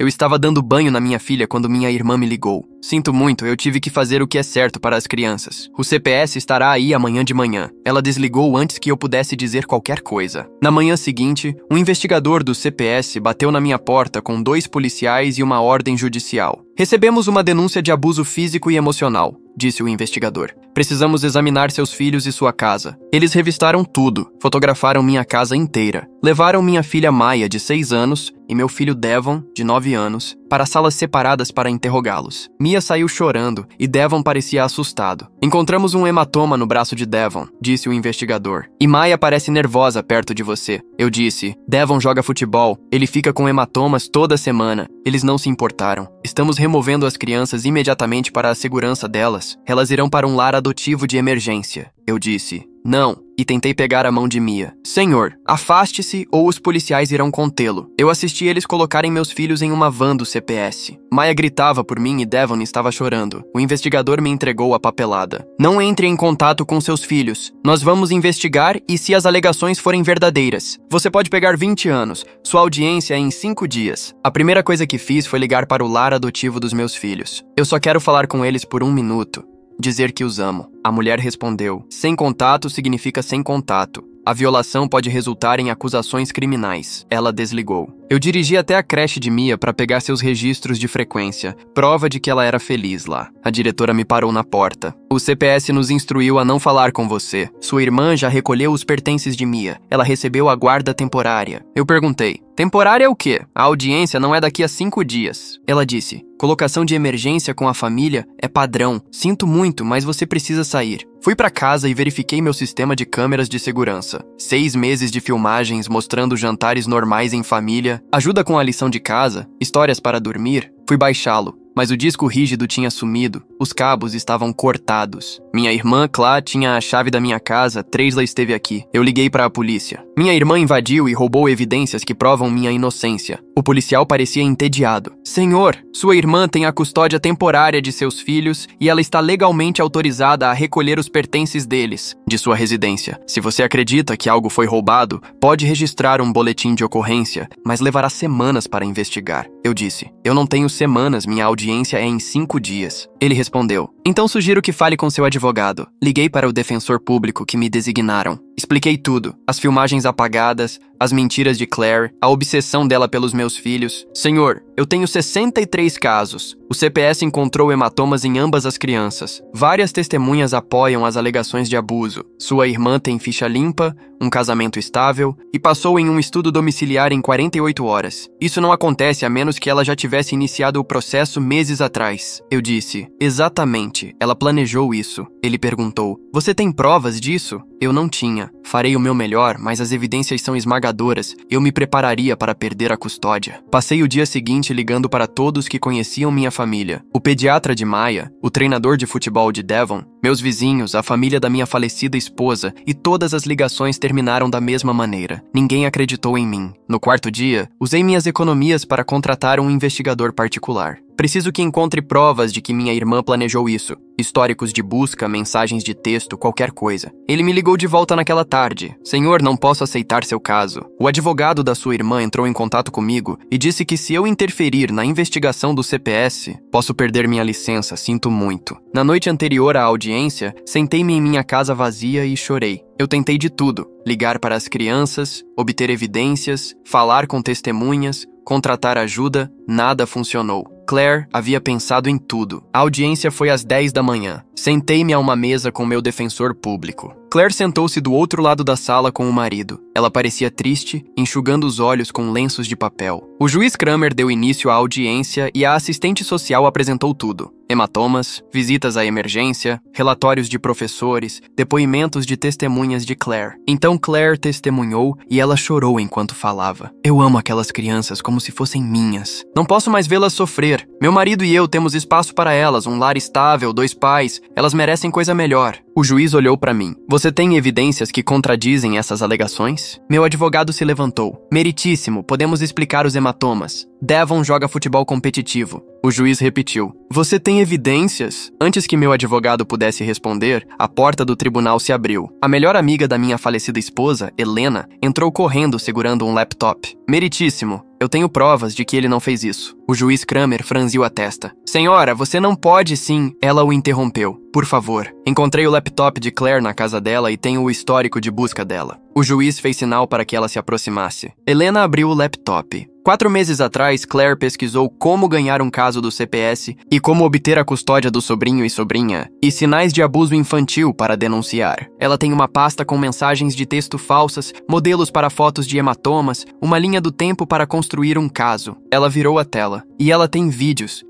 Eu estava dando banho na minha filha quando minha irmã me ligou. Sinto muito, eu tive que fazer o que é certo para as crianças. O CPS estará aí amanhã de manhã. Ela desligou antes que eu pudesse dizer qualquer coisa. Na manhã seguinte, um investigador do CPS bateu na minha porta com 2 policiais e uma ordem judicial. Recebemos uma denúncia de abuso físico e emocional, disse o investigador. Precisamos examinar seus filhos e sua casa. Eles revistaram tudo, fotografaram minha casa inteira. Levaram minha filha Maia, de 6 anos, e meu filho Devon, de 9 anos, para salas separadas para interrogá-los. Mia saiu chorando e Devon parecia assustado. Encontramos um hematoma no braço de Devon, disse o investigador. E Maia parece nervosa perto de você. Eu disse, Devon joga futebol, ele fica com hematomas toda semana. Eles não se importaram. Estamos removendo as crianças imediatamente para a segurança delas. Elas irão para um lar adotivo de emergência. Eu disse, não, e tentei pegar a mão de Mia. Senhor, afaste-se ou os policiais irão contê-lo. Eu assisti eles colocarem meus filhos em uma van do CPS. Maia gritava por mim e Devon estava chorando. O investigador me entregou a papelada. Não entre em contato com seus filhos. Nós vamos investigar e se as alegações forem verdadeiras. Você pode pegar 20 anos. Sua audiência é em 5 dias. A primeira coisa que fiz foi ligar para o lar adotivo dos meus filhos. Eu só quero falar com eles por 1 minuto. Dizer que os amo. A mulher respondeu, sem contato significa sem contato. A violação pode resultar em acusações criminais. Ela desligou. Eu dirigi até a creche de Mia para pegar seus registros de frequência, prova de que ela era feliz lá. A diretora me parou na porta. O CPS nos instruiu a não falar com você. Sua irmã já recolheu os pertences de Mia. Ela recebeu a guarda temporária. Eu perguntei, temporária é o quê? A audiência não é daqui a 5 dias. Ela disse, colocação de emergência com a família é padrão. Sinto muito, mas você precisa sair. Fui para casa e verifiquei meu sistema de câmeras de segurança. 6 meses de filmagens mostrando jantares normais em família, ajuda com a lição de casa, histórias para dormir. Fui baixá-lo, mas o disco rígido tinha sumido, os cabos estavam cortados. Minha irmã, Clá, tinha a chave da minha casa, Treisla esteve aqui. Eu liguei para a polícia. Minha irmã invadiu e roubou evidências que provam minha inocência. O policial parecia entediado. Senhor, sua irmã tem a custódia temporária de seus filhos e ela está legalmente autorizada a recolher os pertences deles, de sua residência. Se você acredita que algo foi roubado, pode registrar um boletim de ocorrência, mas levará semanas para investigar. Eu disse, eu não tenho semanas, minha audiência é em 5 dias. Ele respondeu, então sugiro que fale com seu advogado. Liguei para o defensor público que me designaram. Expliquei tudo, as filmagens apagadas, as mentiras de Claire, a obsessão dela pelos meus filhos. Senhor, eu tenho 63 casos. O CPS encontrou hematomas em ambas as crianças. Várias testemunhas apoiam as alegações de abuso. Sua irmã tem ficha limpa, um casamento estável e passou em um estudo domiciliar em 48 horas. Isso não acontece a menos que ela já tivesse iniciado o processo meses atrás. Eu disse, exatamente, ela planejou isso. Ele perguntou, você tem provas disso? Eu não tinha. Farei o meu melhor, mas as evidências são esmagadoras. Eu me prepararia para perder a custódia. Passei o dia seguinte ligando para todos que conheciam minha família. O pediatra de Maia, o treinador de futebol de Devon, meus vizinhos, a família da minha falecida esposa, e todas as ligações terminaram da mesma maneira. Ninguém acreditou em mim. No 4º dia, usei minhas economias para contratar um investigador particular. Preciso que encontre provas de que minha irmã planejou isso. Históricos de busca, mensagens de texto, qualquer coisa. Ele me ligou de volta naquela tarde. Senhor, não posso aceitar seu caso. O advogado da sua irmã entrou em contato comigo e disse que se eu interferir na investigação do CPS, posso perder minha licença, sinto muito. Na noite anterior à audiência, sentei-me em minha casa vazia e chorei. Eu tentei de tudo. Ligar para as crianças, obter evidências, falar com testemunhas, contratar ajuda, nada funcionou. Claire havia pensado em tudo. A audiência foi às 10 da manhã. Sentei-me a uma mesa com meu defensor público. Claire sentou-se do outro lado da sala com o marido. Ela parecia triste, enxugando os olhos com lenços de papel. O juiz Kramer deu início à audiência e a assistente social apresentou tudo. Hematomas, visitas à emergência, relatórios de professores, depoimentos de testemunhas de Claire. Então Claire testemunhou e ela chorou enquanto falava. Eu amo aquelas crianças como se fossem minhas. Não posso mais vê-las sofrer. Meu marido e eu temos espaço para elas, um lar estável, 2 pais. Elas merecem coisa melhor. O juiz olhou para mim. Você tem evidências que contradizem essas alegações? Meu advogado se levantou. Meritíssimo, podemos explicar os hematomas. Devon joga futebol competitivo. O juiz repetiu: "Você tem evidências?" Antes que meu advogado pudesse responder, a porta do tribunal se abriu. A melhor amiga da minha falecida esposa, Helena, entrou correndo segurando um laptop. "Meritíssimo, eu tenho provas de que ele não fez isso." O juiz Kramer franziu a testa. "Senhora, você não pode sim." Ela o interrompeu. "Por favor. Encontrei o laptop de Claire na casa dela e tenho o histórico de busca dela." O juiz fez sinal para que ela se aproximasse. Helena abriu o laptop. 4 meses atrás, Claire pesquisou como ganhar um caso do CPS e como obter a custódia do sobrinho e sobrinha, e sinais de abuso infantil para denunciar. Ela tem uma pasta com mensagens de texto falsas, modelos para fotos de hematomas, uma linha do tempo para construir um caso. Ela virou a tela. E ela tem vídeos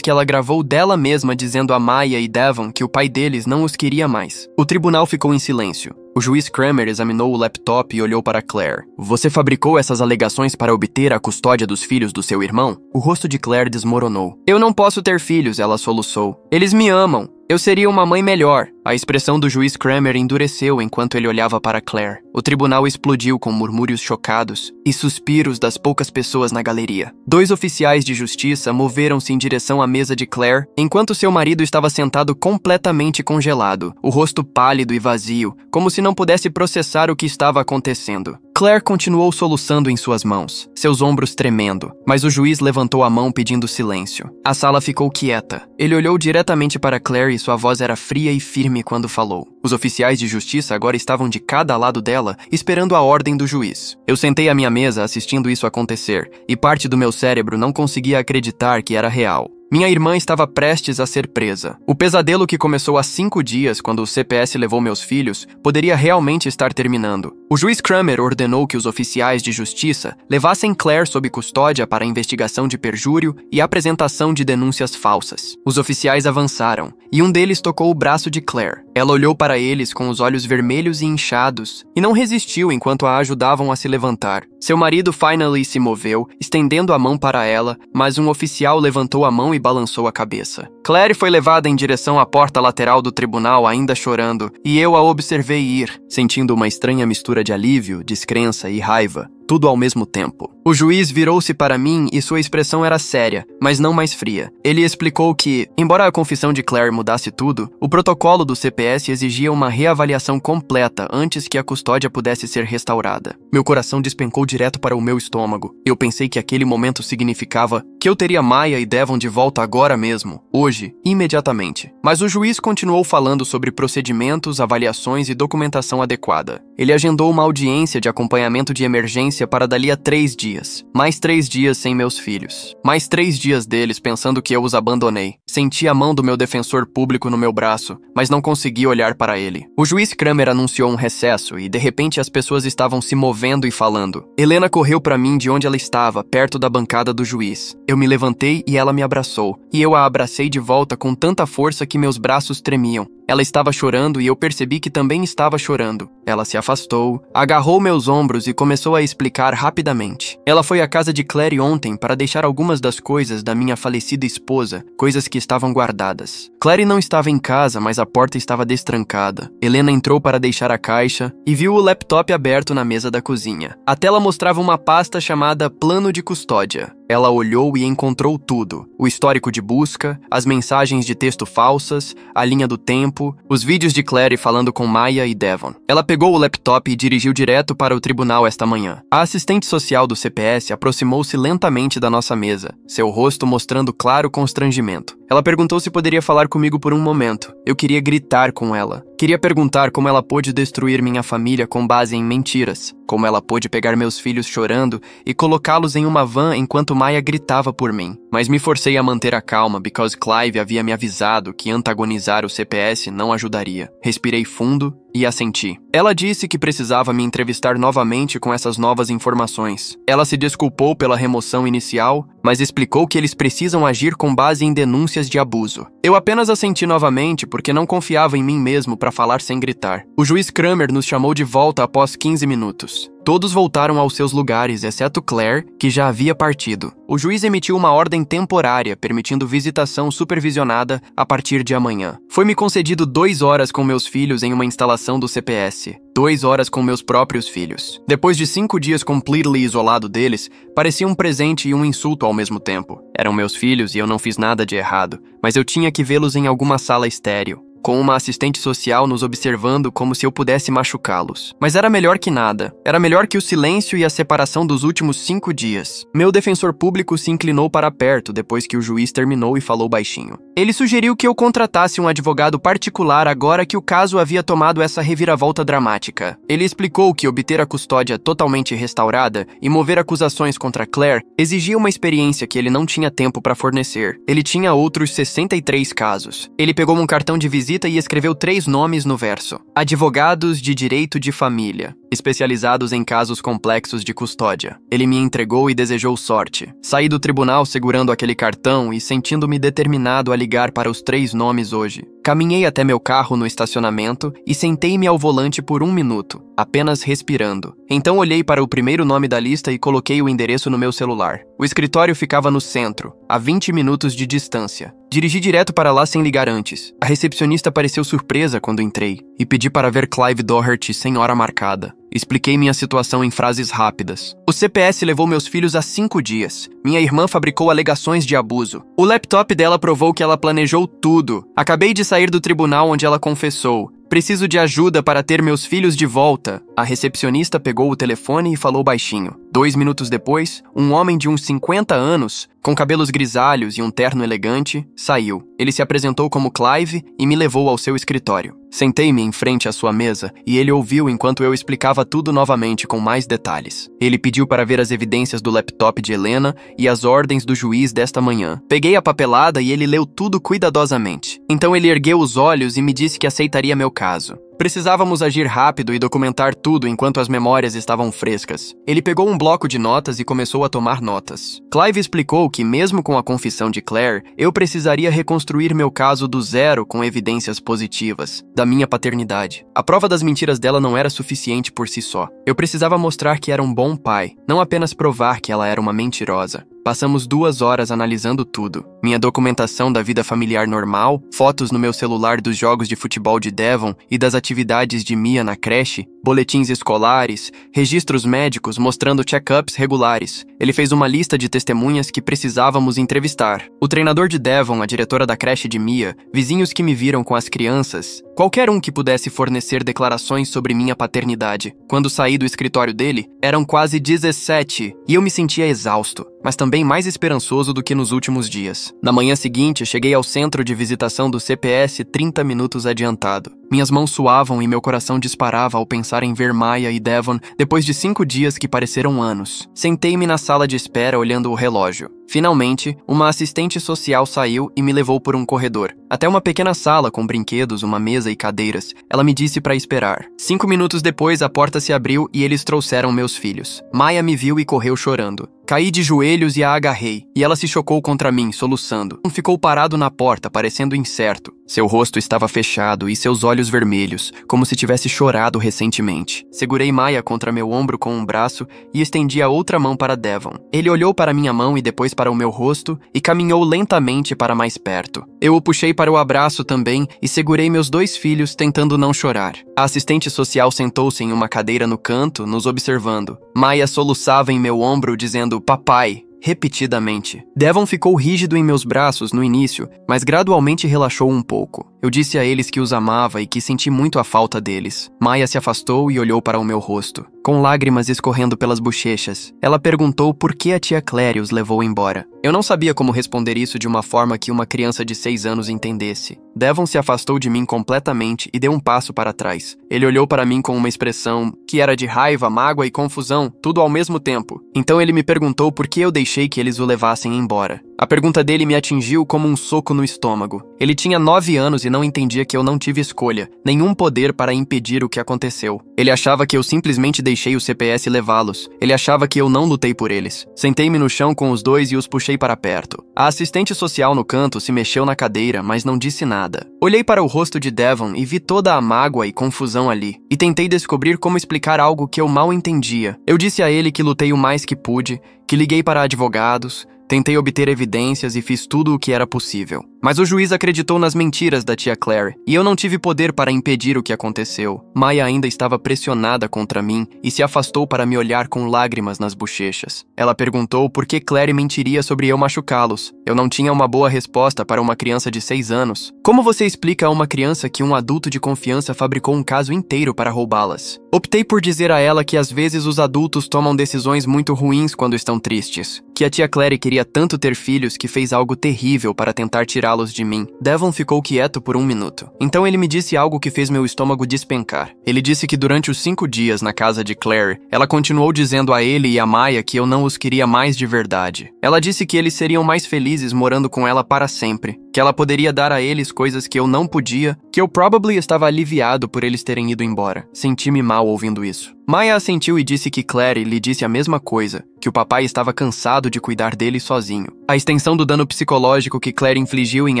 que ela gravou dela mesma dizendo a Maya e Devon que o pai deles não os queria mais. O tribunal ficou em silêncio. O juiz Kramer examinou o laptop e olhou para Claire. "Você fabricou essas alegações para obter a custódia dos filhos do seu irmão?" O rosto de Claire desmoronou. "Eu não posso ter filhos", ela soluçou. "Eles me amam. Eu seria uma mãe melhor." A expressão do juiz Kramer endureceu enquanto ele olhava para Claire. O tribunal explodiu com murmúrios chocados e suspiros das poucas pessoas na galeria. 2 oficiais de justiça moveram-se em direção à mesa de Claire, enquanto seu marido estava sentado completamente congelado, o rosto pálido e vazio, como se não pudesse processar o que estava acontecendo. Claire continuou soluçando em suas mãos, seus ombros tremendo, mas o juiz levantou a mão pedindo silêncio. A sala ficou quieta. Ele olhou diretamente para Claire e sua voz era fria e firme quando falou. Os oficiais de justiça agora estavam de cada lado dela, esperando a ordem do juiz. Eu sentei à minha mesa assistindo isso acontecer, e parte do meu cérebro não conseguia acreditar que era real. Minha irmã estava prestes a ser presa. O pesadelo que começou há 5 dias, quando o CPS levou meus filhos, poderia realmente estar terminando. O juiz Kramer ordenou que os oficiais de justiça levassem Claire sob custódia para a investigação de perjúrio e apresentação de denúncias falsas. Os oficiais avançaram, e um deles tocou o braço de Claire. Ela olhou para eles com os olhos vermelhos e inchados, e não resistiu enquanto a ajudavam a se levantar. Seu marido finally se moveu, estendendo a mão para ela, mas um oficial levantou a mão e balançou a cabeça. Claire foi levada em direção à porta lateral do tribunal, ainda chorando, e eu a observei ir, sentindo uma estranha mistura de alívio, descrença e raiva, tudo ao mesmo tempo. O juiz virou-se para mim e sua expressão era séria, mas não mais fria. Ele explicou que, embora a confissão de Claire mudasse tudo, o protocolo do CPS exigia uma reavaliação completa antes que a custódia pudesse ser restaurada. Meu coração despencou direto para o meu estômago. Eu pensei que aquele momento significava que eu teria Maya e Devon de volta agora mesmo, hoje, imediatamente. Mas o juiz continuou falando sobre procedimentos, avaliações e documentação adequada. Ele agendou uma audiência de acompanhamento de emergência para dali a 3 dias. Mais 3 dias sem meus filhos. Mais 3 dias deles pensando que eu os abandonei. Senti a mão do meu defensor público no meu braço, mas não consegui olhar para ele. O juiz Kramer anunciou um recesso e, de repente, as pessoas estavam se movendo e falando. Helena correu para mim de onde ela estava, perto da bancada do juiz. Eu me levantei e ela me abraçou, e eu a abracei de volta com tanta força que meus braços tremiam. Ela estava chorando e eu percebi que também estava chorando. Ela se afastou, agarrou meus ombros e começou a explicar rapidamente. Ela foi à casa de Claire ontem para deixar algumas das coisas da minha falecida esposa, coisas que estavam guardadas. Claire não estava em casa, mas a porta estava destrancada. Helena entrou para deixar a caixa e viu o laptop aberto na mesa da cozinha. A tela mostrava uma pasta chamada Plano de Custódia. Ela olhou e encontrou tudo. O histórico de busca, as mensagens de texto falsas, a linha do tempo, os vídeos de Claire falando com Maya e Devon. Ela pegou o laptop e dirigiu direto para o tribunal esta manhã. A assistente social do CPS aproximou-se lentamente da nossa mesa, seu rosto mostrando claro constrangimento. Ela perguntou se poderia falar comigo por um momento. Eu queria gritar com ela. Queria perguntar como ela pôde destruir minha família com base em mentiras. Como ela pôde pegar meus filhos chorando e colocá-los em uma van enquanto Maya gritava por mim. Mas me forcei a manter a calma, because Clive havia me avisado que antagonizar o CPS não ajudaria. Respirei fundo e assenti. Ela disse que precisava me entrevistar novamente com essas novas informações. Ela se desculpou pela remoção inicial, mas explicou que eles precisam agir com base em denúncias de abuso. Eu apenas assenti novamente porque não confiava em mim mesmo para falar sem gritar. O juiz Kramer nos chamou de volta após 15 minutos. Todos voltaram aos seus lugares, exceto Claire, que já havia partido. O juiz emitiu uma ordem temporária, permitindo visitação supervisionada a partir de amanhã. Foi-me concedido 2 horas com meus filhos em uma instalação do CPS. 2 horas com meus próprios filhos. Depois de 5 dias completely isolado deles, parecia um presente e um insulto ao mesmo tempo. Eram meus filhos e eu não fiz nada de errado, mas eu tinha que vê-los em alguma sala estéril, com uma assistente social nos observando como se eu pudesse machucá-los. Mas era melhor que nada. Era melhor que o silêncio e a separação dos últimos 5 dias. Meu defensor público se inclinou para perto depois que o juiz terminou e falou baixinho. Ele sugeriu que eu contratasse um advogado particular agora que o caso havia tomado essa reviravolta dramática. Ele explicou que obter a custódia totalmente restaurada e mover acusações contra Claire exigia uma experiência que ele não tinha tempo para fornecer. Ele tinha outros 63 casos. Ele pegou um cartão de visita e escreveu 3 nomes no verso. Advogados de direito de família, especializados em casos complexos de custódia. Ele me entregou e desejou sorte. Saí do tribunal segurando aquele cartão e sentindo-me determinado a ligar para os 3 nomes hoje. Caminhei até meu carro no estacionamento e sentei-me ao volante por 1 minuto, apenas respirando. Então olhei para o primeiro nome da lista e coloquei o endereço no meu celular. O escritório ficava no centro, a 20 minutos de distância. Dirigi direto para lá sem ligar antes. A recepcionista pareceu surpresa quando entrei e pedi para ver Clive Doherty sem hora marcada. Expliquei minha situação em frases rápidas. O CPS levou meus filhos há 5 dias. Minha irmã fabricou alegações de abuso. O laptop dela provou que ela planejou tudo. Acabei de sair do tribunal onde ela confessou. Preciso de ajuda para ter meus filhos de volta. A recepcionista pegou o telefone e falou baixinho. 2 minutos depois, um homem de uns 50 anos, com cabelos grisalhos e um terno elegante, saiu. Ele se apresentou como Clive e me levou ao seu escritório. Sentei-me em frente à sua mesa e ele ouviu enquanto eu explicava tudo novamente com mais detalhes. Ele pediu para ver as evidências do laptop de Helena e as ordens do juiz desta manhã. Peguei a papelada e ele leu tudo cuidadosamente. Então ele ergueu os olhos e me disse que aceitaria meu caso. Precisávamos agir rápido e documentar tudo enquanto as memórias estavam frescas. Ele pegou um bloco de notas e começou a tomar notas. Clive explicou que, mesmo com a confissão de Claire, eu precisaria reconstruir meu caso do zero com evidências positivas da minha paternidade. A prova das mentiras dela não era suficiente por si só. Eu precisava mostrar que era um bom pai, não apenas provar que ela era uma mentirosa. Passamos 2 horas analisando tudo. Minha documentação da vida familiar normal, fotos no meu celular dos jogos de futebol de Devon e das atividades de Mia na creche, boletins escolares, registros médicos mostrando check-ups regulares. Ele fez uma lista de testemunhas que precisávamos entrevistar. O treinador de Devon, a diretora da creche de Mia, vizinhos que me viram com as crianças, qualquer um que pudesse fornecer declarações sobre minha paternidade. Quando saí do escritório dele, eram quase 17 e eu me sentia exausto, mas também mais esperançoso do que nos últimos dias. Na manhã seguinte, cheguei ao centro de visitação do CPS 30 minutos adiantado. Minhas mãos suavam e meu coração disparava ao pensar em ver Maya e Devon depois de 5 dias que pareceram anos. Sentei-me na sala de espera olhando o relógio. Finalmente, uma assistente social saiu e me levou por um corredor, até uma pequena sala com brinquedos, uma mesa e cadeiras. Ela me disse para esperar. 5 minutos depois, a porta se abriu e eles trouxeram meus filhos. Maya me viu e correu chorando. Caí de joelhos e a agarrei, e ela se chocou contra mim, soluçando. Ficou parado na porta, parecendo incerto. Seu rosto estava fechado e seus olhos vermelhos, como se tivesse chorado recentemente. Segurei Maya contra meu ombro com um braço e estendi a outra mão para Devon. Ele olhou para minha mão e depois para o meu rosto e caminhou lentamente para mais perto. Eu o puxei para o abraço também e segurei meus 2 filhos, tentando não chorar. A assistente social sentou-se em uma cadeira no canto, nos observando. Maya soluçava em meu ombro, dizendo "papai", repetidamente. Devon ficou rígido em meus braços no início, mas gradualmente relaxou um pouco. Eu disse a eles que os amava e que senti muito a falta deles. Maya se afastou e olhou para o meu rosto, com lágrimas escorrendo pelas bochechas. Ela perguntou por que a tia Claire os levou embora. Eu não sabia como responder isso de uma forma que uma criança de 6 anos entendesse. Devon se afastou de mim completamente e deu um passo para trás. Ele olhou para mim com uma expressão que era de raiva, mágoa e confusão, tudo ao mesmo tempo. Então ele me perguntou por que eu deixei que eles o levassem embora. A pergunta dele me atingiu como um soco no estômago. Ele tinha 9 anos e não entendia que eu não tive escolha, nenhum poder para impedir o que aconteceu. Ele achava que eu simplesmente deixei o CPS levá-los. Ele achava que eu não lutei por eles. Sentei-me no chão com os dois e os puxei para perto. A assistente social no canto se mexeu na cadeira, mas não disse nada. Olhei para o rosto de Devon e vi toda a mágoa e confusão ali. E tentei descobrir como explicar algo que eu mal entendia. Eu disse a ele que lutei o mais que pude, que liguei para advogados, tentei obter evidências e fiz tudo o que era possível. Mas o juiz acreditou nas mentiras da tia Claire, e eu não tive poder para impedir o que aconteceu. Maya ainda estava pressionada contra mim e se afastou para me olhar com lágrimas nas bochechas. Ela perguntou por que Claire mentiria sobre eu machucá-los. Eu não tinha uma boa resposta para uma criança de 6 anos. Como você explica a uma criança que um adulto de confiança fabricou um caso inteiro para roubá-las? Optei por dizer a ela que às vezes os adultos tomam decisões muito ruins quando estão tristes. Que a tia Claire queria tanto ter filhos que fez algo terrível para tentar tirá-los de mim. Devon ficou quieto por 1 minuto. Então ele me disse algo que fez meu estômago despencar. Ele disse que durante os 5 dias na casa de Claire, ela continuou dizendo a ele e a Maya que eu não os queria mais de verdade. Ela disse que eles seriam mais felizes morando com ela para sempre, que ela poderia dar a eles coisas que eu não podia, que eu probably estava aliviado por eles terem ido embora. Senti-me mal ouvindo isso. Maya assentiu e disse que Claire lhe disse a mesma coisa, que o papai estava cansado de cuidar dele sozinho. A extensão do dano psicológico que Claire infligiu em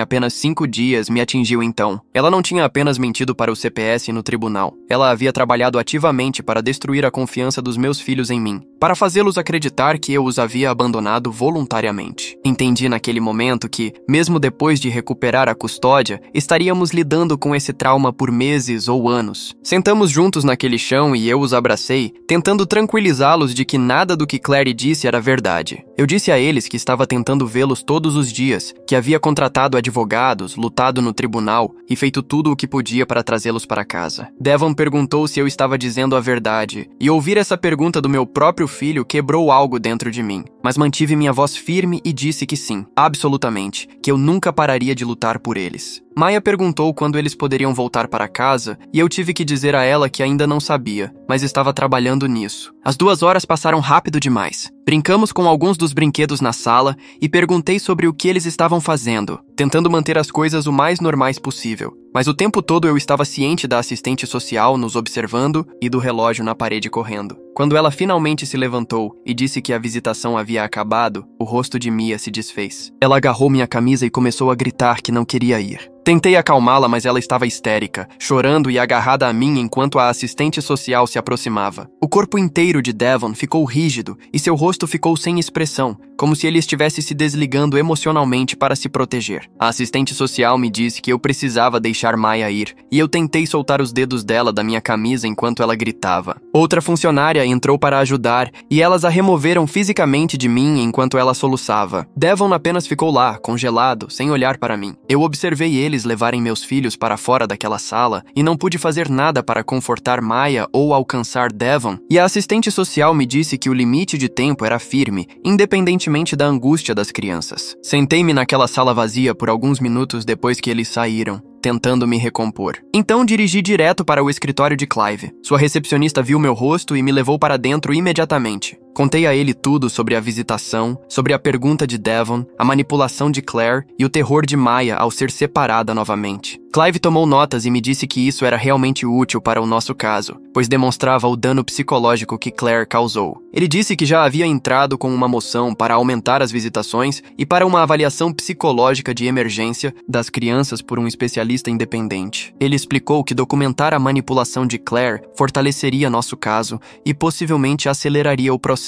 apenas 5 dias me atingiu então. Ela não tinha apenas mentido para o CPS no tribunal. Ela havia trabalhado ativamente para destruir a confiança dos meus filhos em mim, para fazê-los acreditar que eu os havia abandonado voluntariamente. Entendi naquele momento que, mesmo depois de recuperar a custódia, estaríamos lidando com esse trauma por meses ou anos. Sentamos juntos naquele chão e eu os abracei, tentando tranquilizá-los de que nada do que Claire disse era verdade. Eu disse a eles que estava tentando vê-los todos os dias, que havia contratado advogados, lutado no tribunal e feito tudo o que podia para trazê-los para casa. Devon perguntou se eu estava dizendo a verdade, e ouvir essa pergunta do meu próprio filho quebrou algo dentro de mim, mas mantive minha voz firme e disse que sim, absolutamente, que eu nunca pararia de lutar por eles. Maya perguntou quando eles poderiam voltar para casa e eu tive que dizer a ela que ainda não sabia, mas estava trabalhando nisso. As 2 horas passaram rápido demais. Brincamos com alguns dos brinquedos na sala e perguntei sobre o que eles estavam fazendo, tentando manter as coisas o mais normais possível. Mas o tempo todo eu estava ciente da assistente social nos observando e do relógio na parede correndo. Quando ela finalmente se levantou e disse que a visitação havia acabado, o rosto de Mia se desfez. Ela agarrou minha camisa e começou a gritar que não queria ir. Tentei acalmá-la, mas ela estava histérica, chorando e agarrada a mim enquanto a assistente social se aproximava. O corpo inteiro de Devon ficou rígido e seu rosto ficou sem expressão, como se ele estivesse se desligando emocionalmente para se proteger. A assistente social me disse que eu precisava deixar Maya ir, e eu tentei soltar os dedos dela da minha camisa enquanto ela gritava. Outra funcionária entrou para ajudar e elas a removeram fisicamente de mim enquanto ela soluçava. Devon apenas ficou lá, congelado, sem olhar para mim. Eu observei eles levarem meus filhos para fora daquela sala e não pude fazer nada para confortar Maya ou alcançar Devon, e a assistente social me disse que o limite de tempo era firme, independentemente da angústia das crianças. Sentei-me naquela sala vazia por alguns minutos depois que eles saíram, tentando me recompor. Então dirigi direto para o escritório de Clive. Sua recepcionista viu meu rosto e me levou para dentro imediatamente. Contei a ele tudo sobre a visitação, sobre a pergunta de Devon, a manipulação de Claire e o terror de Maya ao ser separada novamente. Clive tomou notas e me disse que isso era realmente útil para o nosso caso, pois demonstrava o dano psicológico que Claire causou. Ele disse que já havia entrado com uma moção para aumentar as visitações e para uma avaliação psicológica de emergência das crianças por um especialista independente. Ele explicou que documentar a manipulação de Claire fortaleceria nosso caso e possivelmente aceleraria o processo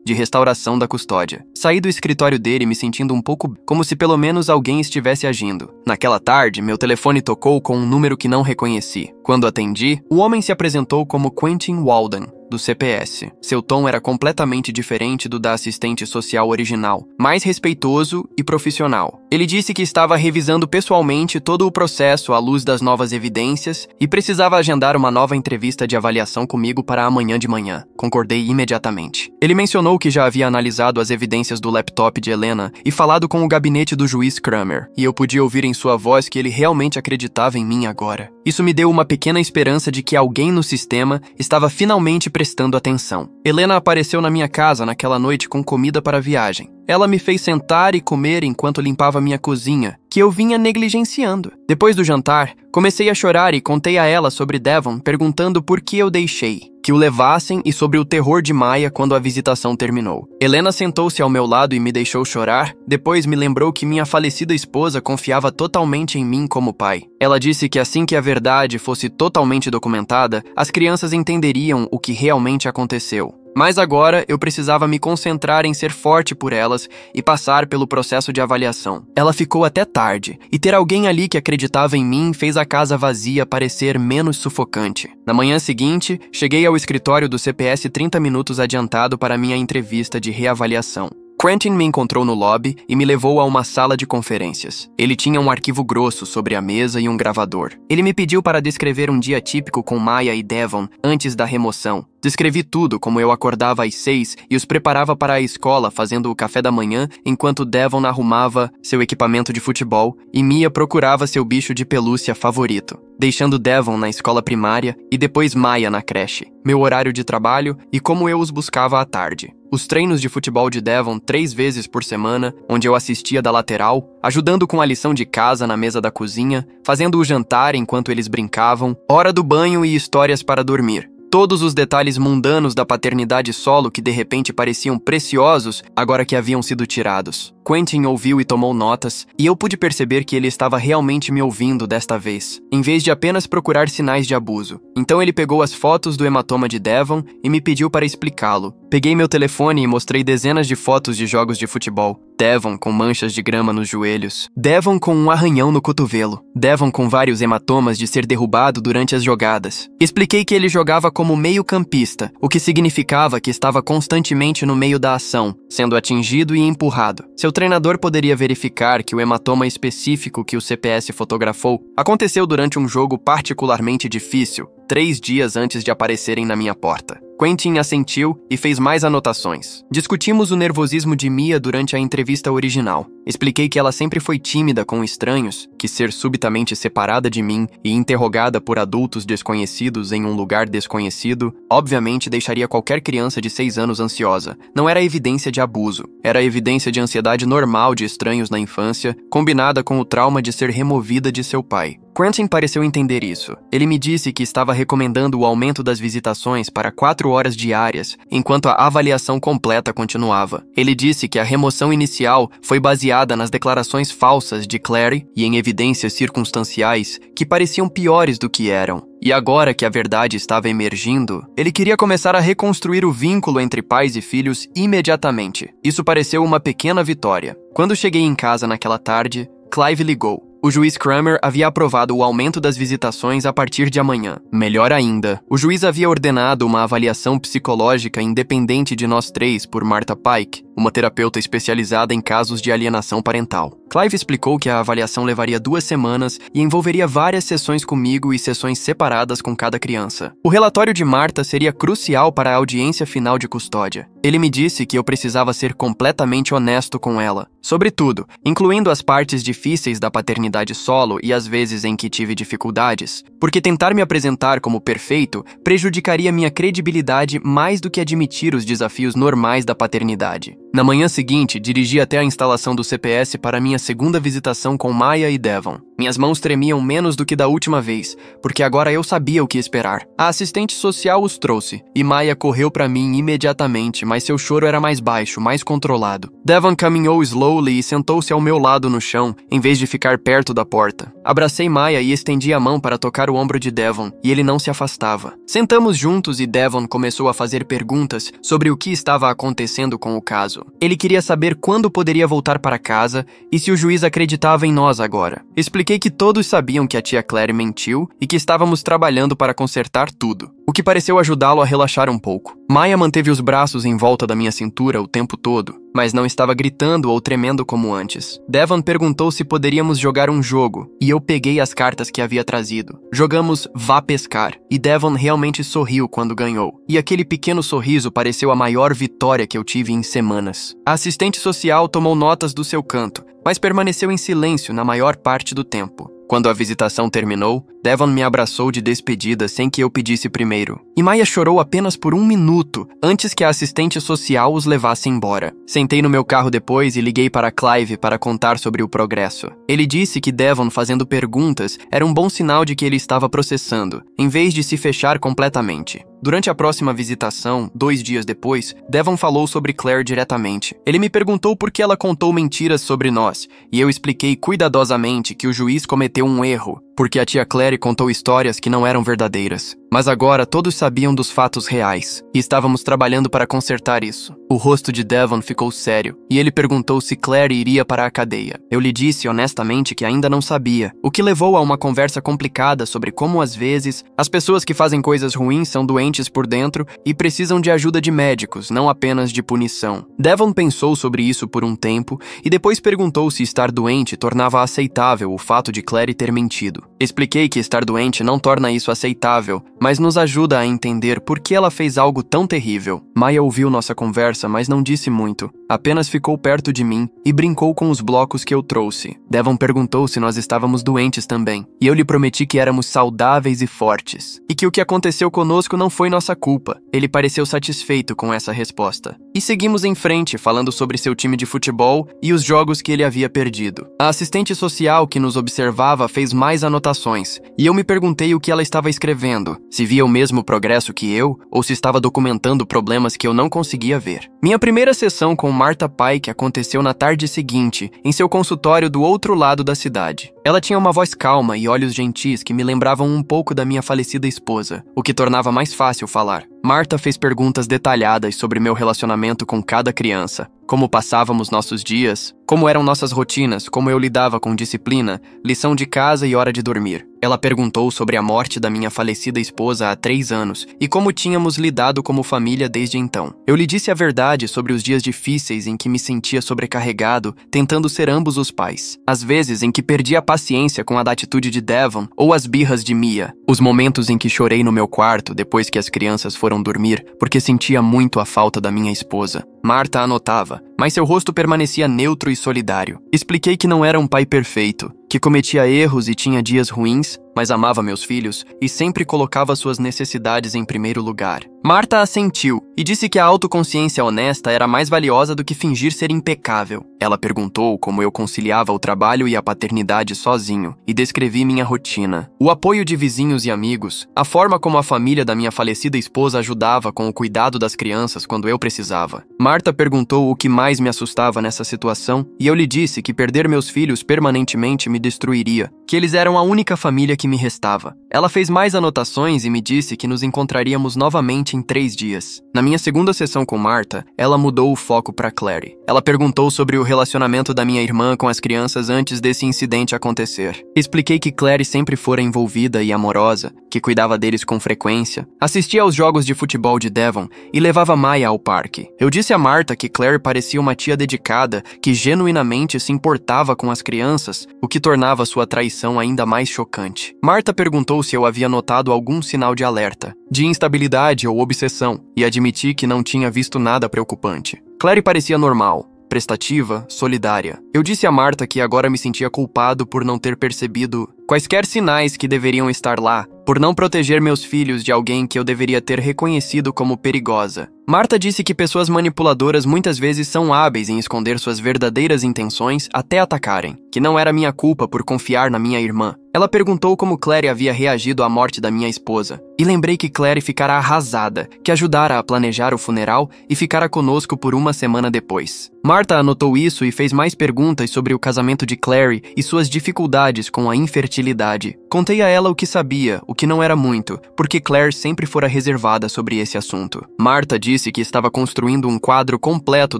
de restauração da custódia. Saí do escritório dele me sentindo um pouco como se pelo menos alguém estivesse agindo. Naquela tarde, meu telefone tocou com um número que não reconheci. Quando atendi, o homem se apresentou como Quentin Walden, do CPS. Seu tom era completamente diferente do da assistente social original, mais respeitoso e profissional. Ele disse que estava revisando pessoalmente todo o processo à luz das novas evidências e precisava agendar uma nova entrevista de avaliação comigo para amanhã de manhã. Concordei imediatamente. Ele mencionou que já havia analisado as evidências do laptop de Helena e falado com o gabinete do juiz Kramer, e eu podia ouvir em sua voz que ele realmente acreditava em mim agora. Isso me deu uma pequena esperança de que alguém no sistema estava finalmente prestando atenção. Helena apareceu na minha casa naquela noite com comida para a viagem. Ela me fez sentar e comer enquanto limpava minha cozinha, que eu vinha negligenciando. Depois do jantar, comecei a chorar e contei a ela sobre Devon, perguntando por que eu deixei que o levassem e sobre o terror de Maya quando a visitação terminou. Helena sentou-se ao meu lado e me deixou chorar, depois me lembrou que minha falecida esposa confiava totalmente em mim como pai. Ela disse que assim que a verdade fosse totalmente documentada, as crianças entenderiam o que realmente aconteceu. Mas agora eu precisava me concentrar em ser forte por elas e passar pelo processo de avaliação. Ela ficou até tarde, e ter alguém ali que acreditava em mim fez a casa vazia parecer menos sufocante. Na manhã seguinte, cheguei ao escritório do CPS 30 minutos adiantado para minha entrevista de reavaliação. Quentin me encontrou no lobby e me levou a uma sala de conferências. Ele tinha um arquivo grosso sobre a mesa e um gravador. Ele me pediu para descrever um dia típico com Maya e Devon antes da remoção. Descrevi tudo, como eu acordava às 6 e os preparava para a escola fazendo o café da manhã enquanto Devon arrumava seu equipamento de futebol e Mia procurava seu bicho de pelúcia favorito, deixando Devon na escola primária e depois Maya na creche, meu horário de trabalho e como eu os buscava à tarde. Os treinos de futebol de Devon 3 vezes por semana, onde eu assistia da lateral, ajudando com a lição de casa na mesa da cozinha, fazendo o jantar enquanto eles brincavam, hora do banho e histórias para dormir. Todos os detalhes mundanos da paternidade solo que de repente pareciam preciosos agora que haviam sido tirados. Quentin ouviu e tomou notas, e eu pude perceber que ele estava realmente me ouvindo desta vez, em vez de apenas procurar sinais de abuso. Então ele pegou as fotos do hematoma de Devon e me pediu para explicá-lo. Peguei meu telefone e mostrei dezenas de fotos de jogos de futebol. Devon com manchas de grama nos joelhos. Devon com um arranhão no cotovelo. Devon com vários hematomas de ser derrubado durante as jogadas. Expliquei que ele jogava como meio-campista, o que significava que estava constantemente no meio da ação, sendo atingido e empurrado. Seu treinador poderia verificar que o hematoma específico que o CPS fotografou aconteceu durante um jogo particularmente difícil, 3 dias antes de aparecerem na minha porta. Quentin assentiu e fez mais anotações. Discutimos o nervosismo de Mia durante a entrevista original. Expliquei que ela sempre foi tímida com estranhos, que ser subitamente separada de mim e interrogada por adultos desconhecidos em um lugar desconhecido, obviamente deixaria qualquer criança de 6 anos ansiosa. Não era evidência de abuso, era evidência de ansiedade normal de estranhos na infância, combinada com o trauma de ser removida de seu pai. Quentin pareceu entender isso. Ele me disse que estava recomendando o aumento das visitações para 4 horas diárias, enquanto a avaliação completa continuava. Ele disse que a remoção inicial foi baseada nas declarações falsas de Clary e em evidências circunstanciais que pareciam piores do que eram. E agora que a verdade estava emergindo, ele queria começar a reconstruir o vínculo entre pais e filhos imediatamente. Isso pareceu uma pequena vitória. Quando cheguei em casa naquela tarde, Clive ligou. O juiz Kramer havia aprovado o aumento das visitações a partir de amanhã. Melhor ainda, o juiz havia ordenado uma avaliação psicológica independente de nós 3 por Martha Pike, uma terapeuta especializada em casos de alienação parental. Clive explicou que a avaliação levaria 2 semanas e envolveria várias sessões comigo e sessões separadas com cada criança. O relatório de Martha seria crucial para a audiência final de custódia. Ele me disse que eu precisava ser completamente honesto com ela, sobre tudo, incluindo as partes difíceis da paternidade solo e as vezes em que tive dificuldades, porque tentar me apresentar como perfeito prejudicaria minha credibilidade mais do que admitir os desafios normais da paternidade. Na manhã seguinte, dirigi até a instalação do CPS para minha segunda visitação com Maya e Devon. Minhas mãos tremiam menos do que da última vez, porque agora eu sabia o que esperar. A assistente social os trouxe, e Maya correu para mim imediatamente, mas seu choro era mais baixo, mais controlado. Devon caminhou slowly e sentou-se ao meu lado no chão, em vez de ficar perto da porta. Abracei Maya e estendi a mão para tocar o ombro de Devon, e ele não se afastava. Sentamos juntos e Devon começou a fazer perguntas sobre o que estava acontecendo com o caso. Ele queria saber quando poderia voltar para casa e se o juiz acreditava em nós agora. Expliquei que todos sabiam que a tia Clary mentiu e que estávamos trabalhando para consertar tudo, o que pareceu ajudá-lo a relaxar um pouco. Maya manteve os braços em volta da minha cintura o tempo todo, mas não estava gritando ou tremendo como antes. Devon perguntou se poderíamos jogar um jogo, e eu peguei as cartas que havia trazido. Jogamos Vá Pescar, e Devon realmente sorriu quando ganhou. E aquele pequeno sorriso pareceu a maior vitória que eu tive em semanas. A assistente social tomou notas do seu canto, mas permaneceu em silêncio na maior parte do tempo. Quando a visitação terminou, Devon me abraçou de despedida sem que eu pedisse primeiro. e Maya chorou apenas por 1 minuto antes que a assistente social os levasse embora. Sentei no meu carro depois e liguei para Clive para contar sobre o progresso. Ele disse que Devon fazendo perguntas era um bom sinal de que ele estava processando, em vez de se fechar completamente. Durante a próxima visitação, 2 dias depois, Devon falou sobre Claire diretamente. Ele me perguntou por que ela contou mentiras sobre nós, e eu expliquei cuidadosamente que o juiz cometeu um erro, porque a tia Claire contou histórias que não eram verdadeiras. Mas agora todos sabiam dos fatos reais, e estávamos trabalhando para consertar isso. O rosto de Devon ficou sério, e ele perguntou se Claire iria para a cadeia. Eu lhe disse honestamente que ainda não sabia, o que levou a uma conversa complicada sobre como às vezes as pessoas que fazem coisas ruins são doentes por dentro e precisam de ajuda de médicos, não apenas de punição. Devon pensou sobre isso por um tempo e depois perguntou se estar doente tornava aceitável o fato de Claire ter mentido. Expliquei que estar doente não torna isso aceitável, mas nos ajuda a entender por que ela fez algo tão terrível. Maya ouviu nossa conversa, mas não disse muito. Apenas ficou perto de mim e brincou com os blocos que eu trouxe. Devon perguntou se nós estávamos doentes também, e eu lhe prometi que éramos saudáveis e fortes, e que o que aconteceu conosco não foi nossa culpa. Ele pareceu satisfeito com essa resposta. E seguimos em frente, falando sobre seu time de futebol e os jogos que ele havia perdido. A assistente social que nos observava fez mais anotações, e eu me perguntei o que ela estava escrevendo, se via o mesmo progresso que eu, ou se estava documentando problemas que eu não conseguia ver. Minha primeira sessão com Martha Pike aconteceu na tarde seguinte, em seu consultório do outro lado da cidade. Ela tinha uma voz calma e olhos gentis que me lembravam um pouco da minha falecida esposa, o que tornava mais fácil falar. Martha fez perguntas detalhadas sobre meu relacionamento com cada criança, como passávamos nossos dias, como eram nossas rotinas, como eu lidava com disciplina, lição de casa e hora de dormir. Ela perguntou sobre a morte da minha falecida esposa há 3 anos e como tínhamos lidado como família desde então. Eu lhe disse a verdade sobre os dias difíceis em que me sentia sobrecarregado, tentando ser ambos os pais. As vezes em que perdi a paciência com a atitude de Devon ou as birras de Mia. Os momentos em que chorei no meu quarto depois que as crianças foram dormir, porque sentia muito a falta da minha esposa. Martha anotava, mas seu rosto permanecia neutro e solidário. Expliquei que não era um pai perfeito, que cometia erros e tinha dias ruins, mas amava meus filhos e sempre colocava suas necessidades em primeiro lugar. Martha assentiu e disse que a autoconsciência honesta era mais valiosa do que fingir ser impecável. Ela perguntou como eu conciliava o trabalho e a paternidade sozinho e descrevi minha rotina. O apoio de vizinhos e amigos, a forma como a família da minha falecida esposa ajudava com o cuidado das crianças quando eu precisava. Martha perguntou o que mais me assustava nessa situação e eu lhe disse que perder meus filhos permanentemente me destruiria, que eles eram a única família que me restava. Ela fez mais anotações e me disse que nos encontraríamos novamente em 3 dias. Na minha segunda sessão com Martha, ela mudou o foco para Claire. Ela perguntou sobre o relacionamento da minha irmã com as crianças antes desse incidente acontecer. Expliquei que Claire sempre fora envolvida e amorosa, que cuidava deles com frequência, assistia aos jogos de futebol de Devon e levava Maya ao parque. Eu disse a Martha que Claire parecia uma tia dedicada, que genuinamente se importava com as crianças, o que tornava sua traição ainda mais chocante. Martha perguntou se eu havia notado algum sinal de alerta, de instabilidade ou obsessão, e admiti que não tinha visto nada preocupante. Claire parecia normal, prestativa, solidária. Eu disse a Martha que agora me sentia culpado por não ter percebido quaisquer sinais que deveriam estar lá, por não proteger meus filhos de alguém que eu deveria ter reconhecido como perigosa. Martha disse que pessoas manipuladoras muitas vezes são hábeis em esconder suas verdadeiras intenções até atacarem, que não era minha culpa por confiar na minha irmã. Ela perguntou como Claire havia reagido à morte da minha esposa, e lembrei que Claire ficara arrasada, que ajudara a planejar o funeral e ficara conosco por 1 semana depois. Martha anotou isso e fez mais perguntas sobre o casamento de Claire e suas dificuldades com a infertilidade. Contei a ela o que sabia, o que não era muito, porque Claire sempre fora reservada sobre esse assunto. Martha disse que estava construindo um quadro completo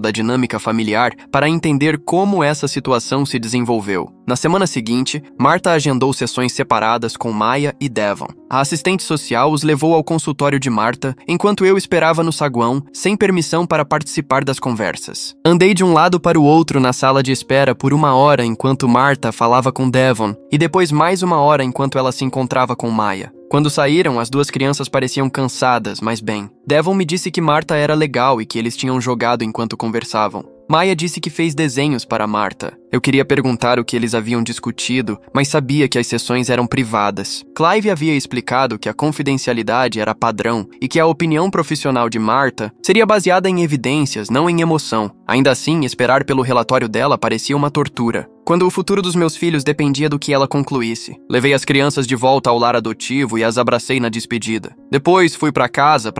da dinâmica familiar para entender como essa situação se desenvolveu. Na semana seguinte, Martha agendou sessões separadas com Maya e Devon. A assistente social os levou ao consultório de Martha, enquanto eu esperava no saguão, sem permissão para participar das conversas. Andei de um lado para o outro na sala de espera por 1 hora enquanto Martha falava com Devon, e depois mais 1 hora enquanto ela se encontrava com Maya. Quando saíram, as 2 crianças pareciam cansadas, mas bem. Devon me disse que Martha era legal e que eles tinham jogado enquanto conversavam. Maya disse que fez desenhos para Martha, Eu queria perguntar o que eles haviam discutido, mas sabia que as sessões eram privadas. Clive havia explicado que a confidencialidade era padrão e que a opinião profissional de Martha seria baseada em evidências, não em emoção. Ainda assim, esperar pelo relatório dela parecia uma tortura. Quando o futuro dos meus filhos dependia do que ela concluísse. Levei as crianças de volta ao lar adotivo e as abracei na despedida. Depois fui para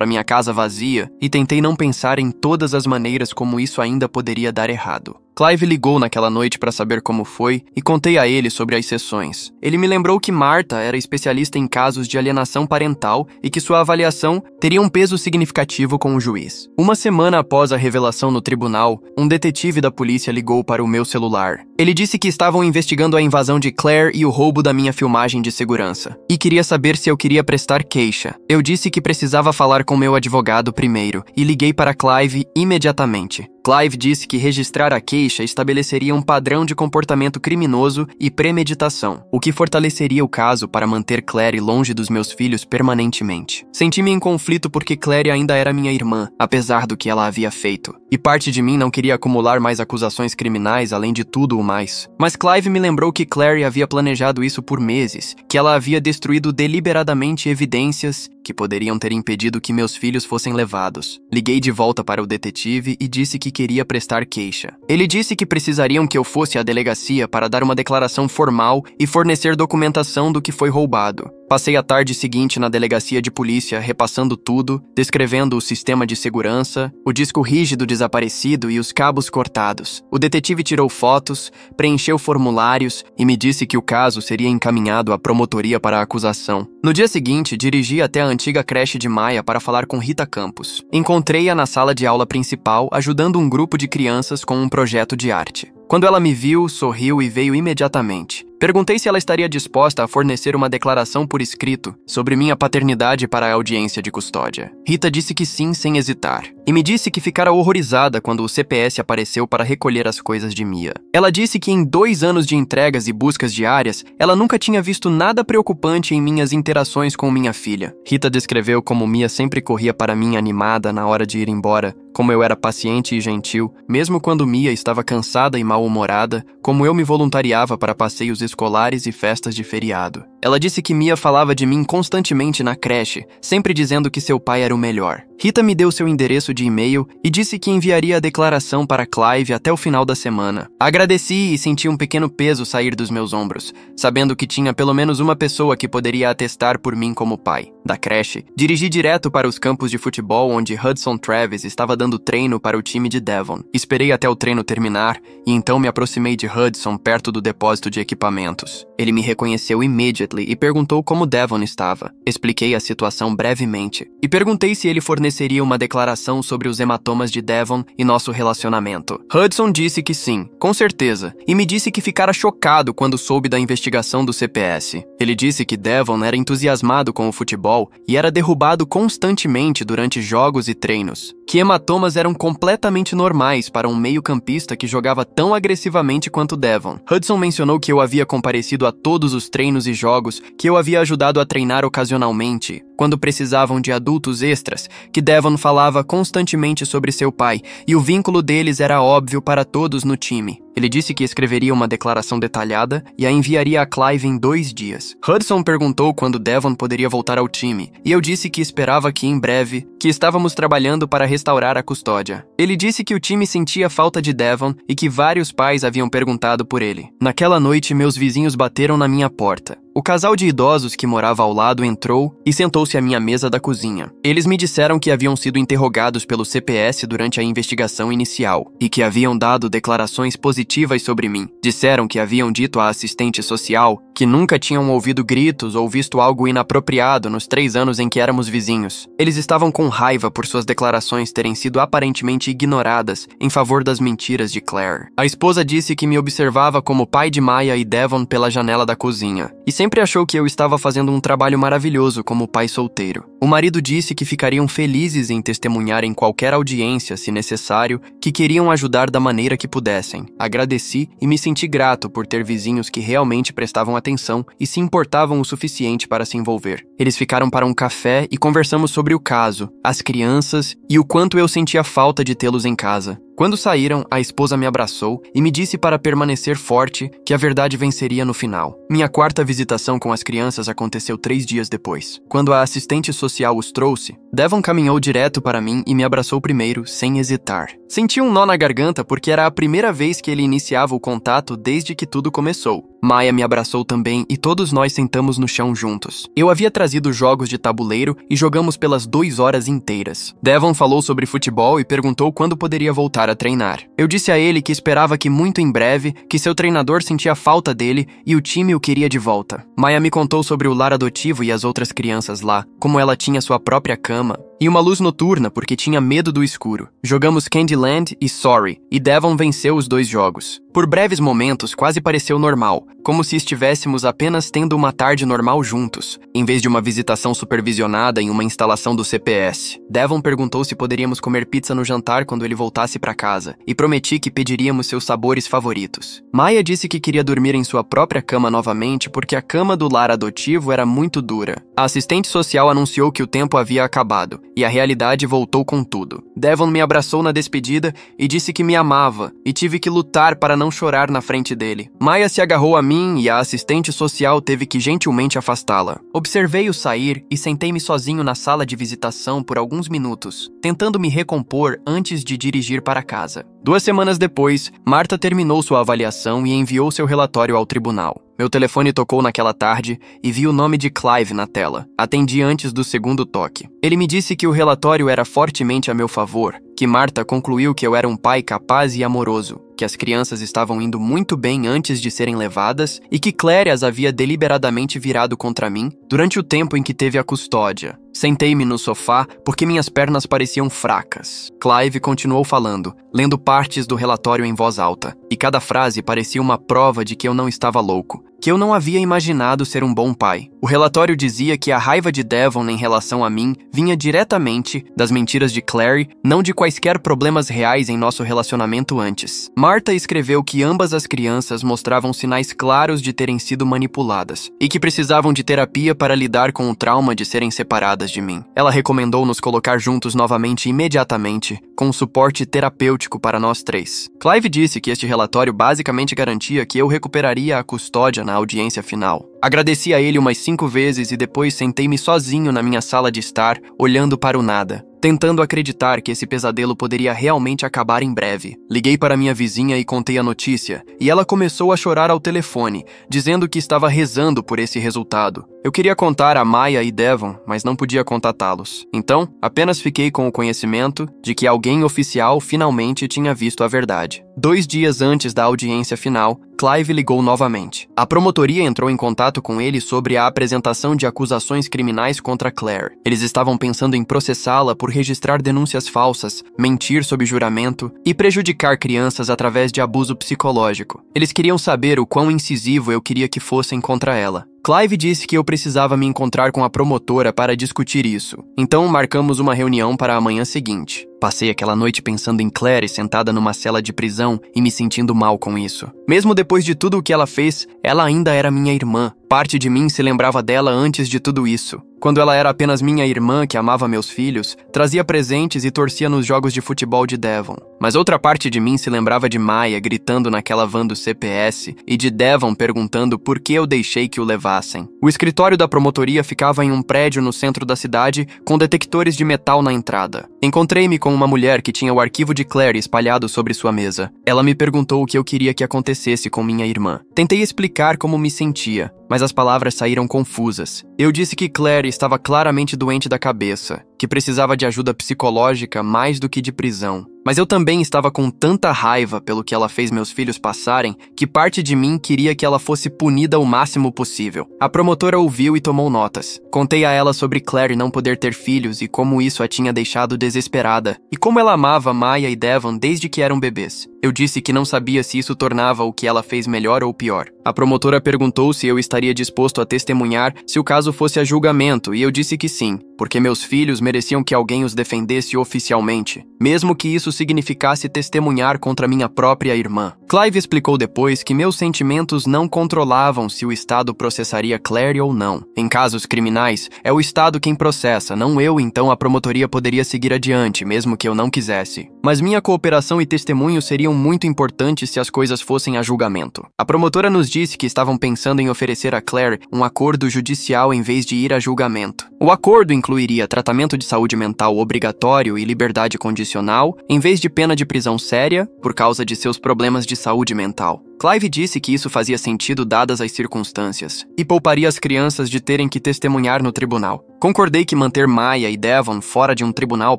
minha casa vazia, e tentei não pensar em todas as maneiras como isso ainda poderia dar errado. Clive ligou naquela noite para saber como foi e contei a ele sobre as sessões. Ele me lembrou que Martha era especialista em casos de alienação parental e que sua avaliação teria um peso significativo com o juiz. Uma semana após a revelação no tribunal, um detetive da polícia ligou para o meu celular. Ele disse que estavam investigando a invasão de Claire e o roubo da minha filmagem de segurança, e queria saber se eu queria prestar queixa. Eu disse que precisava falar com meu advogado primeiro e liguei para Clive imediatamente. Clive disse que registrar a queixa estabeleceria um padrão de comportamento criminoso e premeditação, o que fortaleceria o caso para manter Claire longe dos meus filhos permanentemente. Senti-me em conflito porque Claire ainda era minha irmã, apesar do que ela havia feito, e parte de mim não queria acumular mais acusações criminais além de tudo o mais. Mas Clive me lembrou que Claire havia planejado isso por meses, que ela havia destruído deliberadamente evidências que poderiam ter impedido que meus filhos fossem levados. Liguei de volta para o detetive e disse que queria prestar queixa. Ele disse que precisariam que eu fosse à delegacia para dar uma declaração formal e fornecer documentação do que foi roubado. Passei a tarde seguinte na delegacia de polícia repassando tudo, descrevendo o sistema de segurança, o disco rígido desaparecido e os cabos cortados. O detetive tirou fotos, preencheu formulários e me disse que o caso seria encaminhado à promotoria para a acusação. No dia seguinte, dirigi até a antiga creche de Maia para falar com Rita Campos. Encontrei-a na sala de aula principal, ajudando um grupo de crianças com um projeto de arte. Quando ela me viu, sorriu e veio imediatamente. Perguntei se ela estaria disposta a fornecer uma declaração por escrito sobre minha paternidade para a audiência de custódia. Rita disse que sim, sem hesitar, e me disse que ficara horrorizada quando o CPS apareceu para recolher as coisas de Mia. Ela disse que em 2 anos de entregas e buscas diárias, ela nunca tinha visto nada preocupante em minhas interações com minha filha. Rita descreveu como Mia sempre corria para mim animada na hora de ir embora, como eu era paciente e gentil, mesmo quando Mia estava cansada e mal-humorada, como eu me voluntariava para passeios escolares e festas de feriado. Ela disse que Mia falava de mim constantemente na creche, sempre dizendo que seu pai era o melhor. Rita me deu seu endereço de e-mail e disse que enviaria a declaração para Clive até o final da semana. Agradeci e senti um pequeno peso sair dos meus ombros, sabendo que tinha pelo menos uma pessoa que poderia atestar por mim como pai. Da creche, dirigi direto para os campos de futebol onde Hudson Travis estava dando treino para o time de Devon. Esperei até o treino terminar e então me aproximei de Hudson perto do depósito de equipamentos. Ele me reconheceu immediately e perguntou como Devon estava. Expliquei a situação brevemente e perguntei se ele forneceria uma declaração sobre os hematomas de Devon e nosso relacionamento. Hudson disse que sim, com certeza, e me disse que ficara chocado quando soube da investigação do CPS. Ele disse que Devon era entusiasmado com o futebol e era derrubado constantemente durante jogos e treinos, que hematomas eram completamente normais para um meio-campista que jogava tão agressivamente quanto Devon. Hudson mencionou que eu havia comparecido a todos os treinos e jogos, que eu havia ajudado a treinar ocasionalmente, quando precisavam de adultos extras, que Devon falava constantemente sobre seu pai, e o vínculo deles era óbvio para todos no time. Ele disse que escreveria uma declaração detalhada e a enviaria a Clive em 2 dias. Hudson perguntou quando Devon poderia voltar ao time, e eu disse que esperava que em breve, que estávamos trabalhando para restaurar a custódia. Ele disse que o time sentia falta de Devon e que vários pais haviam perguntado por ele. Naquela noite, meus vizinhos bateram na minha porta. O casal de idosos que morava ao lado entrou e sentou-se à minha mesa da cozinha. Eles me disseram que haviam sido interrogados pelo CPS durante a investigação inicial e que haviam dado declarações positivas sobre mim. Disseram que haviam dito à assistente social que nunca tinham ouvido gritos ou visto algo inapropriado nos 3 anos em que éramos vizinhos. Eles estavam com raiva por suas declarações terem sido aparentemente ignoradas em favor das mentiras de Claire. A esposa disse que me observava como pai de Maya e Devon pela janela da cozinha e sempre achou que eu estava fazendo um trabalho maravilhoso como pai solteiro. O marido disse que ficariam felizes em testemunhar em qualquer audiência, se necessário, que queriam ajudar da maneira que pudessem. Agradeci e me senti grato por ter vizinhos que realmente prestavam atenção e se importavam o suficiente para se envolver. Eles ficaram para um café e conversamos sobre o caso, as crianças e o quanto eu sentia falta de tê-los em casa. Quando saíram, a esposa me abraçou e me disse para permanecer forte que a verdade venceria no final. Minha quarta visitação com as crianças aconteceu 3 dias depois. Quando a assistente social os trouxe, Devon caminhou direto para mim e me abraçou primeiro, sem hesitar. Senti um nó na garganta porque era a primeira vez que ele iniciava o contato desde que tudo começou. Maya me abraçou também e todos nós sentamos no chão juntos. Eu havia trazido jogos de tabuleiro e jogamos pelas 2 horas inteiras. Devon falou sobre futebol e perguntou quando poderia voltar a treinar. Eu disse a ele que esperava que muito em breve, que seu treinador sentia falta dele e o time o queria de volta. Maya me contou sobre o lar adotivo e as outras crianças lá, como ela tinha sua própria cama e uma luz noturna porque tinha medo do escuro. Jogamos Candyland e Sorry, e Devon venceu os 2 jogos. Por breves momentos, quase pareceu normal, como se estivéssemos apenas tendo uma tarde normal juntos, em vez de uma visitação supervisionada em uma instalação do CPS. Devon perguntou se poderíamos comer pizza no jantar quando ele voltasse para casa, e prometi que pediríamos seus sabores favoritos. Maya disse que queria dormir em sua própria cama novamente porque a cama do lar adotivo era muito dura. A assistente social anunciou que o tempo havia acabado, e a realidade voltou com tudo. Devon me abraçou na despedida e disse que me amava, e tive que lutar para não chorar na frente dele. Maya se agarrou a mim e a assistente social teve que gentilmente afastá-la. Observei-o sair e sentei-me sozinho na sala de visitação por alguns minutos, tentando me recompor antes de dirigir para casa. 2 semanas depois, Marta terminou sua avaliação e enviou seu relatório ao tribunal. Meu telefone tocou naquela tarde e vi o nome de Clive na tela. Atendi antes do segundo toque. Ele me disse que o relatório era fortemente a meu favor, que Marta concluiu que eu era um pai capaz e amoroso, que as crianças estavam indo muito bem antes de serem levadas e que Claire as havia deliberadamente virado contra mim durante o tempo em que teve a custódia. Sentei-me no sofá porque minhas pernas pareciam fracas. Clive continuou falando, lendo partes do relatório em voz alta, e cada frase parecia uma prova de que eu não estava louco, que eu não havia imaginado ser um bom pai. O relatório dizia que a raiva de Devon em relação a mim vinha diretamente das mentiras de Claire, não de quaisquer problemas reais em nosso relacionamento antes. Marta escreveu que ambas as crianças mostravam sinais claros de terem sido manipuladas e que precisavam de terapia para lidar com o trauma de serem separadas de mim. Ela recomendou nos colocar juntos novamente imediatamente, com suporte terapêutico para nós 3. Clive disse que este relatório basicamente garantia que eu recuperaria a custódia na audiência final. Agradeci a ele umas 5 vezes e depois sentei-me sozinho na minha sala de estar, olhando para o nada, tentando acreditar que esse pesadelo poderia realmente acabar em breve. Liguei para minha vizinha e contei a notícia, e ela começou a chorar ao telefone, dizendo que estava rezando por esse resultado. Eu queria contar a Maya e Devon, mas não podia contatá-los. Então, apenas fiquei com o conhecimento de que alguém oficial finalmente tinha visto a verdade. 2 dias antes da audiência final, Clive ligou novamente. A promotoria entrou em contato com ele sobre a apresentação de acusações criminais contra Claire. Eles estavam pensando em processá-la por registrar denúncias falsas, mentir sob juramento e prejudicar crianças através de abuso psicológico. Eles queriam saber o quão incisivo eu queria que fossem contra ela. Clive disse que eu precisava me encontrar com a promotora para discutir isso. Então marcamos uma reunião para a manhã seguinte. Passei aquela noite pensando em Claire sentada numa cela de prisão e me sentindo mal com isso. Mesmo depois de tudo o que ela fez, ela ainda era minha irmã. Parte de mim se lembrava dela antes de tudo isso. Quando ela era apenas minha irmã que amava meus filhos, trazia presentes e torcia nos jogos de futebol de Devon. Mas outra parte de mim se lembrava de Maya gritando naquela van do CPS e de Devon perguntando por que eu deixei que o levassem. O escritório da promotoria ficava em um prédio no centro da cidade com detectores de metal na entrada. Encontrei-me com uma mulher que tinha o arquivo de Claire espalhado sobre sua mesa. Ela me perguntou o que eu queria que acontecesse com minha irmã. Tentei explicar como me sentia, mas as palavras saíram confusas. Eu disse que Claire estava claramente doente da cabeça, que precisava de ajuda psicológica mais do que de prisão. Mas eu também estava com tanta raiva pelo que ela fez meus filhos passarem, que parte de mim queria que ela fosse punida o máximo possível. A promotora ouviu e tomou notas. Contei a ela sobre Claire não poder ter filhos e como isso a tinha deixado desesperada, e como ela amava Maya e Devon desde que eram bebês. Eu disse que não sabia se isso tornava o que ela fez melhor ou pior. A promotora perguntou se eu estaria disposto a testemunhar se o caso fosse a julgamento, e eu disse que sim, porque meus filhos mereciam que alguém os defendesse oficialmente, mesmo que isso significasse testemunhar contra minha própria irmã. Clive explicou depois que meus sentimentos não controlavam se o Estado processaria Claire ou não. Em casos criminais, é o Estado quem processa, não eu, então a promotoria poderia seguir adiante, mesmo que eu não quisesse. Mas minha cooperação e testemunho seriam muito importantes se as coisas fossem a julgamento. A promotora nos disse que estavam pensando em oferecer a Claire um acordo judicial em vez de ir a julgamento. O acordo incluiria tratamento de saúde mental obrigatório e liberdade condicional, em vez de pena de prisão séria, por causa de seus problemas de saúde mental. Clive disse que isso fazia sentido dadas as circunstâncias, e pouparia as crianças de terem que testemunhar no tribunal. Concordei que manter Maya e Devon fora de um tribunal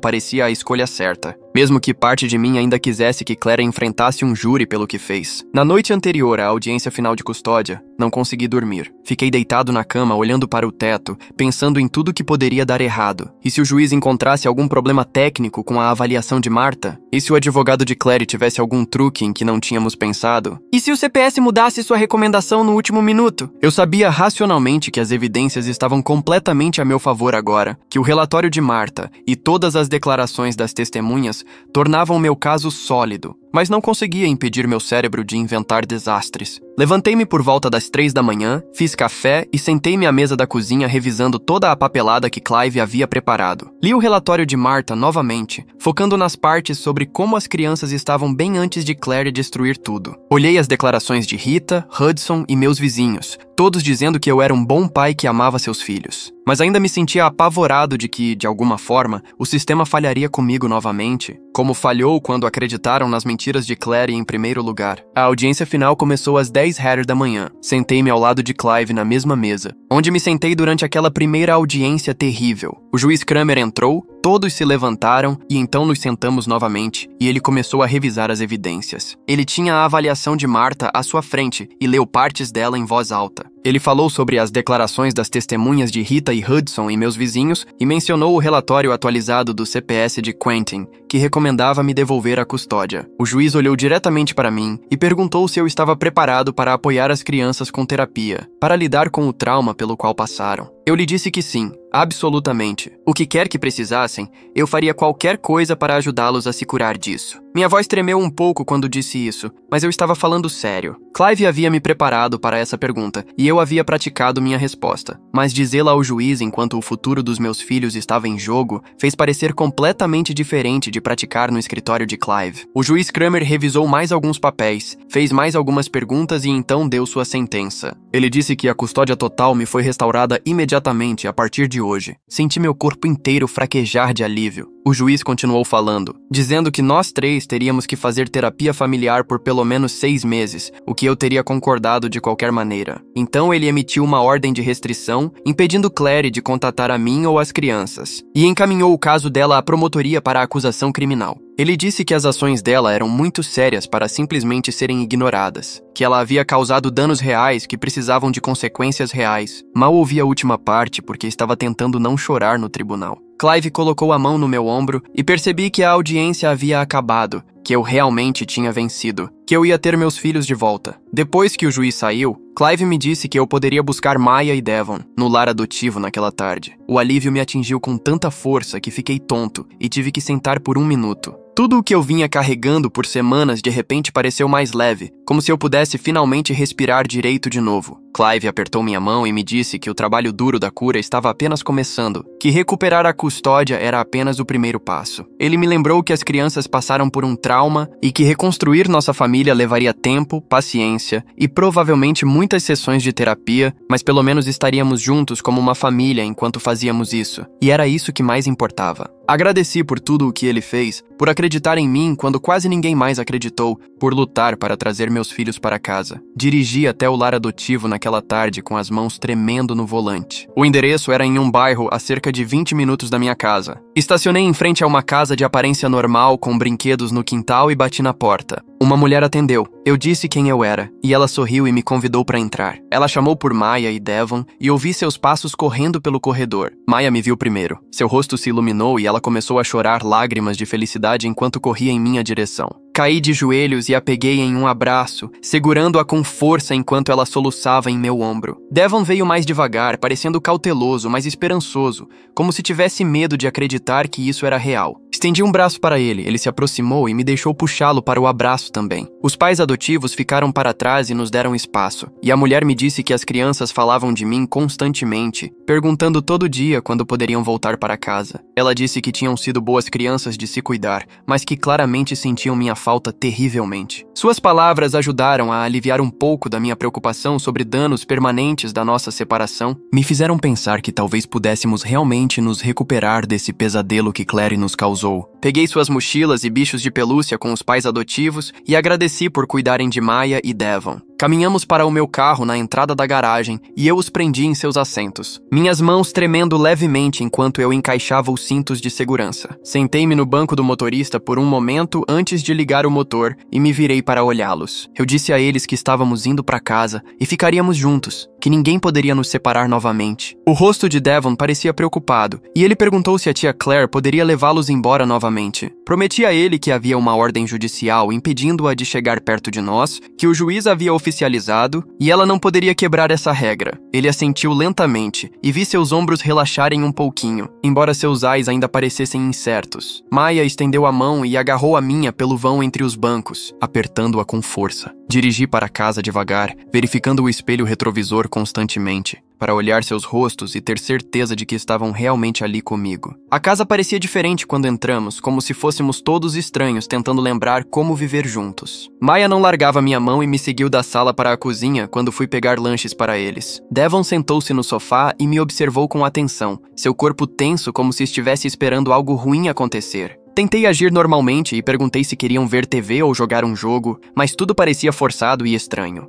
parecia a escolha certa, mesmo que parte de mim ainda quisesse que Claire enfrentasse um júri pelo que fez. Na noite anterior à audiência final de custódia, não consegui dormir. Fiquei deitado na cama, olhando para o teto, pensando em tudo que poderia dar errado. E se o juiz encontrasse algum problema técnico com a avaliação de Martha? E se o advogado de Claire tivesse algum truque em que não tínhamos pensado? E se o CPS mudasse sua recomendação no último minuto? Eu sabia racionalmente que as evidências estavam completamente a meu favor agora, que o relatório de Martha e todas as declarações das testemunhas tornavam meu caso sólido, mas não conseguia impedir meu cérebro de inventar desastres. Levantei-me por volta das 3 da manhã, fiz café e sentei-me à mesa da cozinha revisando toda a papelada que Clive havia preparado. Li o relatório de Martha novamente, focando nas partes sobre como as crianças estavam bem antes de Claire destruir tudo. Olhei as declarações de Rita, Hudson e meus vizinhos, todos dizendo que eu era um bom pai que amava seus filhos. Mas ainda me sentia apavorado de que, de alguma forma, o sistema falharia comigo novamente, como falhou quando acreditaram nas mentiras de Claire em primeiro lugar. A audiência final começou às 10h da manhã. Sentei-me ao lado de Clive na mesma mesa, onde me sentei durante aquela primeira audiência terrível. O juiz Kramer entrou, todos se levantaram e então nos sentamos novamente, e ele começou a revisar as evidências. Ele tinha a avaliação de Martha à sua frente e leu partes dela em voz alta. Ele falou sobre as declarações das testemunhas de Rita e Hudson e meus vizinhos e mencionou o relatório atualizado do CPS de Quentin, que recomendava me devolver à custódia. O juiz olhou diretamente para mim e perguntou se eu estava preparado para apoiar as crianças com terapia, para lidar com o trauma pelo qual passaram. Eu lhe disse que sim, absolutamente. O que quer que precisassem, eu faria qualquer coisa para ajudá-los a se curar disso. Minha voz tremeu um pouco quando disse isso, mas eu estava falando sério. Clive havia me preparado para essa pergunta, e eu havia praticado minha resposta. Mas dizê-la ao juiz enquanto o futuro dos meus filhos estava em jogo, fez parecer completamente diferente de praticar no escritório de Clive. O juiz Kramer revisou mais alguns papéis, fez mais algumas perguntas e então deu sua sentença. Ele disse que a custódia total me foi restaurada imediatamente a partir de hoje. Senti meu corpo inteiro fraquejar de alívio. O juiz continuou falando, dizendo que nós três teríamos que fazer terapia familiar por pelo menos 6 meses, o que eu teria concordado de qualquer maneira. Então ele emitiu uma ordem de restrição, impedindo Claire de contatar a mim ou as crianças, e encaminhou o caso dela à promotoria para a acusação criminal. Ele disse que as ações dela eram muito sérias para simplesmente serem ignoradas, que ela havia causado danos reais que precisavam de consequências reais. Mal ouvi a última parte porque estava tentando não chorar no tribunal. Clive colocou a mão no meu ombro e percebi que a audiência havia acabado, que eu realmente tinha vencido, que eu ia ter meus filhos de volta. Depois que o juiz saiu, Clive me disse que eu poderia buscar Maya e Devon no lar adotivo naquela tarde. O alívio me atingiu com tanta força que fiquei tonto e tive que sentar por 1 minuto. Tudo o que eu vinha carregando por semanas de repente pareceu mais leve, como se eu pudesse finalmente respirar direito de novo. Clive apertou minha mão e me disse que o trabalho duro da cura estava apenas começando, que recuperar a custódia era apenas o primeiro passo. Ele me lembrou que as crianças passaram por um trauma e que reconstruir nossa família levaria tempo, paciência e provavelmente muitas sessões de terapia, mas pelo menos estaríamos juntos como uma família enquanto fazíamos isso. E era isso que mais importava. Agradeci por tudo o que ele fez, por acreditar em mim quando quase ninguém mais acreditou, por lutar para trazer meus filhos para casa. Dirigi até o lar adotivo naquela tarde com as mãos tremendo no volante. O endereço era em um bairro a cerca de 20 minutos da minha casa. Estacionei em frente a uma casa de aparência normal com brinquedos no quintal e bati na porta. Uma mulher atendeu. Eu disse quem eu era, e ela sorriu e me convidou para entrar. Ela chamou por Maya e Devon e ouvi seus passos correndo pelo corredor. Maya me viu primeiro. Seu rosto se iluminou e ela começou a chorar lágrimas de felicidade enquanto corria em minha direção. Caí de joelhos e a peguei em um abraço, segurando-a com força enquanto ela soluçava em meu ombro. Devon veio mais devagar, parecendo cauteloso, mas esperançoso, como se tivesse medo de acreditar que isso era real. Estendi um braço para ele se aproximou e me deixou puxá-lo para o abraço também. Os pais adotivos ficaram para trás e nos deram espaço, e a mulher me disse que as crianças falavam de mim constantemente, perguntando todo dia quando poderiam voltar para casa. Ela disse que tinham sido boas crianças de se cuidar, mas que claramente sentiam minha falta terrivelmente. Suas palavras ajudaram a aliviar um pouco da minha preocupação sobre danos permanentes da nossa separação. Me fizeram pensar que talvez pudéssemos realmente nos recuperar desse pesadelo que Claire nos causou. Peguei suas mochilas e bichos de pelúcia com os pais adotivos e agradeci por cuidarem de Maya e Devon. Caminhamos para o meu carro na entrada da garagem e eu os prendi em seus assentos, minhas mãos tremendo levemente enquanto eu encaixava os cintos de segurança. Sentei-me no banco do motorista por um momento antes de ligar o motor e me virei para olhá-los. Eu disse a eles que estávamos indo para casa e ficaríamos juntos, que ninguém poderia nos separar novamente. O rosto de Devon parecia preocupado e ele perguntou se a tia Claire poderia levá-los embora novamente. Prometi a ele que havia uma ordem judicial impedindo-a de chegar perto de nós, que o juiz havia oficializado e ela não poderia quebrar essa regra. Ele assentiu lentamente e vi seus ombros relaxarem um pouquinho, embora seus ais ainda parecessem incertos. Maya estendeu a mão e agarrou a minha pelo vão entre os bancos, apertando-a com força. Dirigi para casa devagar, verificando o espelho retrovisor constantemente, para olhar seus rostos e ter certeza de que estavam realmente ali comigo. A casa parecia diferente quando entramos, como se fôssemos todos estranhos tentando lembrar como viver juntos. Maya não largava minha mão e me seguiu da sala para a cozinha quando fui pegar lanches para eles. Devon sentou-se no sofá e me observou com atenção, seu corpo tenso como se estivesse esperando algo ruim acontecer. Tentei agir normalmente e perguntei se queriam ver TV ou jogar um jogo, mas tudo parecia forçado e estranho.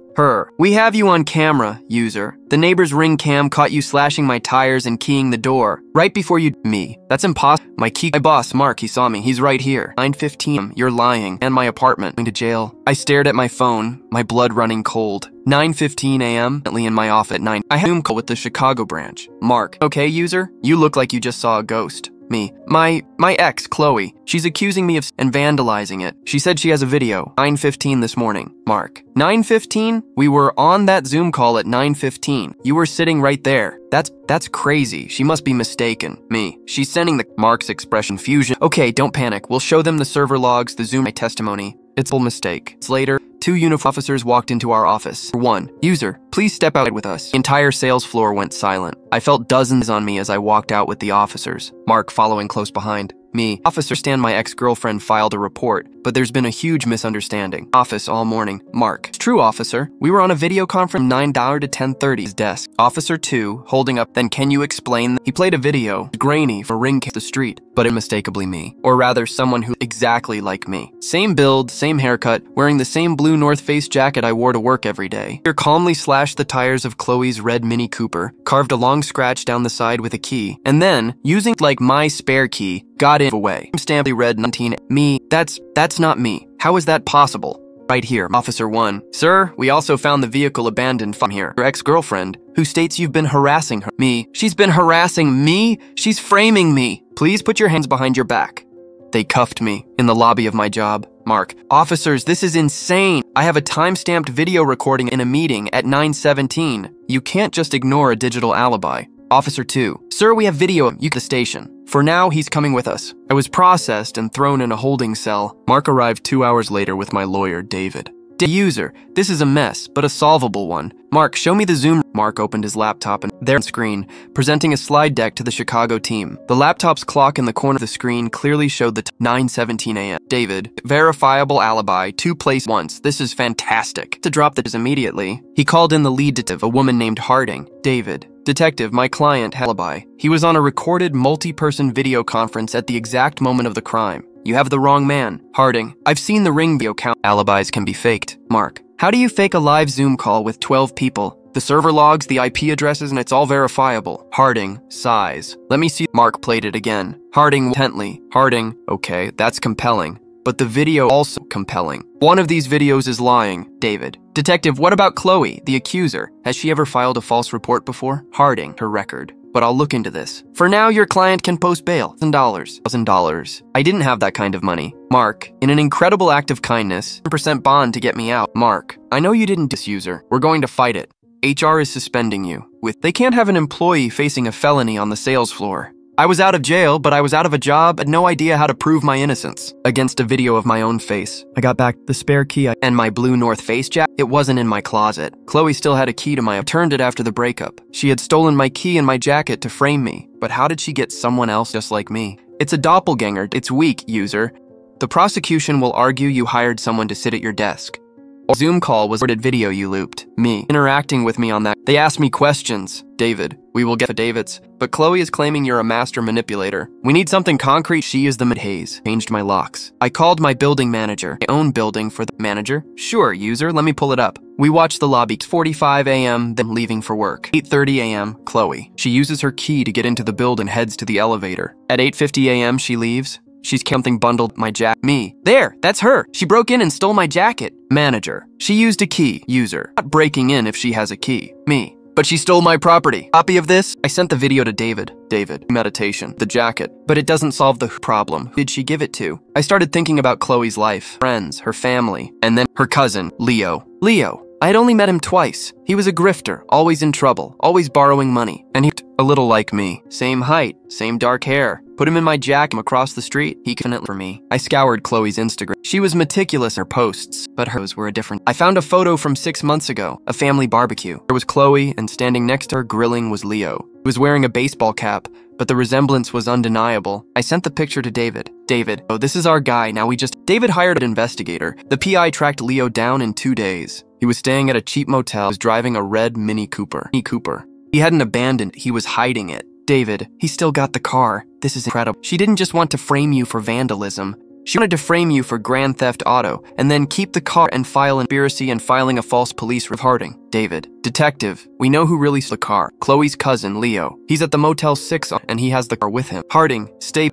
We have you on camera, user. The neighbor's ring cam caught you slashing my tires and keying the door. Right before you... Me. That's impossible. My boss, Mark, he saw me. He's right here. 9:15. You're lying. And my apartment. Going to jail. I stared at my phone, my blood running cold. 9:15 a.m. in my office at 9. I had a Zoom call with the Chicago branch. Mark. Okay, user? You look like you just saw a ghost. Me. My ex, Chloe. She's accusing me of and vandalizing it. She said she has a video. 9:15 this morning. Mark. 9:15? We were on that Zoom call at 9:15. You were sitting right there. That's crazy. She must be mistaken. Me. She's sending the Mark's expression fusion. Okay, don't panic. We'll show them the server logs, the Zoom testimony. It's a mistake. Later, 2 uniformed officers walked into our office. 1. User, please step out with us. The entire sales floor went silent. I felt dozens on me as I walked out with the officers. Mark following close behind. Me. Officer Stan, my ex-girlfriend filed a report, but there's been a huge misunderstanding. Office all morning. Mark. It's true, officer. We were on a video conference from 9 to 10:30. His desk. Officer 2, holding up. Then can you explain? He played a video. Grainy for ring the street, but unmistakably me. Or rather, someone who exactly like me. Same build, same haircut, wearing the same blue North Face jacket I wore to work every day. He calmly slashed the tires of Chloe's red Mini Cooper, carved a long scratch down the side with a key, and then, using like my spare key, got it away. Stampedly read 19. Me. That's not me. How is that possible? Right here, Officer 1. Sir, we also found the vehicle abandoned from here. Your ex-girlfriend, who states you've been harassing her. Me. She's been harassing me? She's framing me. Please put your hands behind your back. They cuffed me in the lobby of my job. Mark. Officers, this is insane. I have a time-stamped video recording in a meeting at 9:17. You can't just ignore a digital alibi. Officer 2. Sir, we have video of you at the station. For now, he's coming with us. I was processed and thrown in a holding cell. Mark arrived 2 hours later with my lawyer, David. User, this is a mess, but a solvable one. Mark, show me the Zoom. Mark opened his laptop and there on screen, presenting a slide deck to the Chicago team. The laptop's clock in the corner of the screen clearly showed the 9:17 a.m. David, verifiable alibi, 2 place once. This is fantastic. To drop this immediately, he called in the lead detective, a woman named Harding. David. Detective, my client had alibi. He was on a recorded multi-person video conference at the exact moment of the crime. You have the wrong man. Harding, I've seen the ring video count. Alibis can be faked. Mark, how do you fake a live Zoom call with 12 people? The server logs, the IP addresses, and it's all verifiable. Harding, size. Let me see. Mark played it again. Harding intently. Harding, okay, that's compelling. But the video also compelling. One of these videos is lying. David. Detective, what about Chloe, the accuser? Has she ever filed a false report before? Harding, her record. but I'll look into this. For now, your client can post bail. $1,000. I didn't have that kind of money. Mark, in an incredible act of kindness, 10% bond to get me out. Mark, I know you didn't disuser. We're going to fight it. HR is suspending you. They can't have an employee facing a felony on the sales floor. I was out of jail, but I was out of a job and no idea how to prove my innocence. Against a video of my own face. I got back the spare key and my blue North Face jacket. It wasn't in my closet. Chloe still had a key to my turned it after the breakup. She had stolen my key and my jacket to frame me. But how did she get someone else just like me? It's a doppelganger. It's weak, user. The prosecution will argue you hired someone to sit at your desk. Zoom call was a recorded video you looped. Me interacting with me on that. They asked me questions. David, we will get to David's. But Chloe is claiming you're a master manipulator. We need something concrete. She is the mid-haze. Changed my locks. I called my building manager. My own building for the manager? Sure, user, let me pull it up. We watched the lobby. 4:45 a.m., then leaving for work. 8:30 a.m., Chloe. She uses her key to get into the building and heads to the elevator. At 8:50 a.m., she leaves. She's something bundled my jacket. Me. There, that's her. She broke in and stole my jacket. Manager. She used a key. User. Not breaking in if she has a key. Me. But she stole my property. Copy of this? I sent the video to David. David. Meditation. The jacket. But it doesn't solve the problem. Who did she give it to? I started thinking about Chloe's life, friends, her family, and then her cousin, Leo. Leo. I had only met him twice. He was a grifter, always in trouble, always borrowing money. And he a little like me. Same height, same dark hair. Put him in my jacket across the street. He couldn't for me. I scoured Chloe's Instagram. She was meticulous in her posts, but hers were a different. I found a photo from 6 months ago, a family barbecue. There was Chloe, and standing next to her grilling was Leo. He was wearing a baseball cap, but the resemblance was undeniable. I sent the picture to David. David, oh, this is our guy. Now David hired an investigator. The PI tracked Leo down in 2 days. He was staying at a cheap motel. He was driving a red Mini Cooper. He hadn't abandoned, he was hiding it. David, he still got the car. This is incredible. She didn't just want to frame you for vandalism. She wanted to frame you for Grand Theft Auto, and then keep the car and file conspiracy and filing a false police report. Harding. David. Detective, we know who really stole the car. Chloe's cousin, Leo. He's at the Motel 6 and he has the car with him. Harding,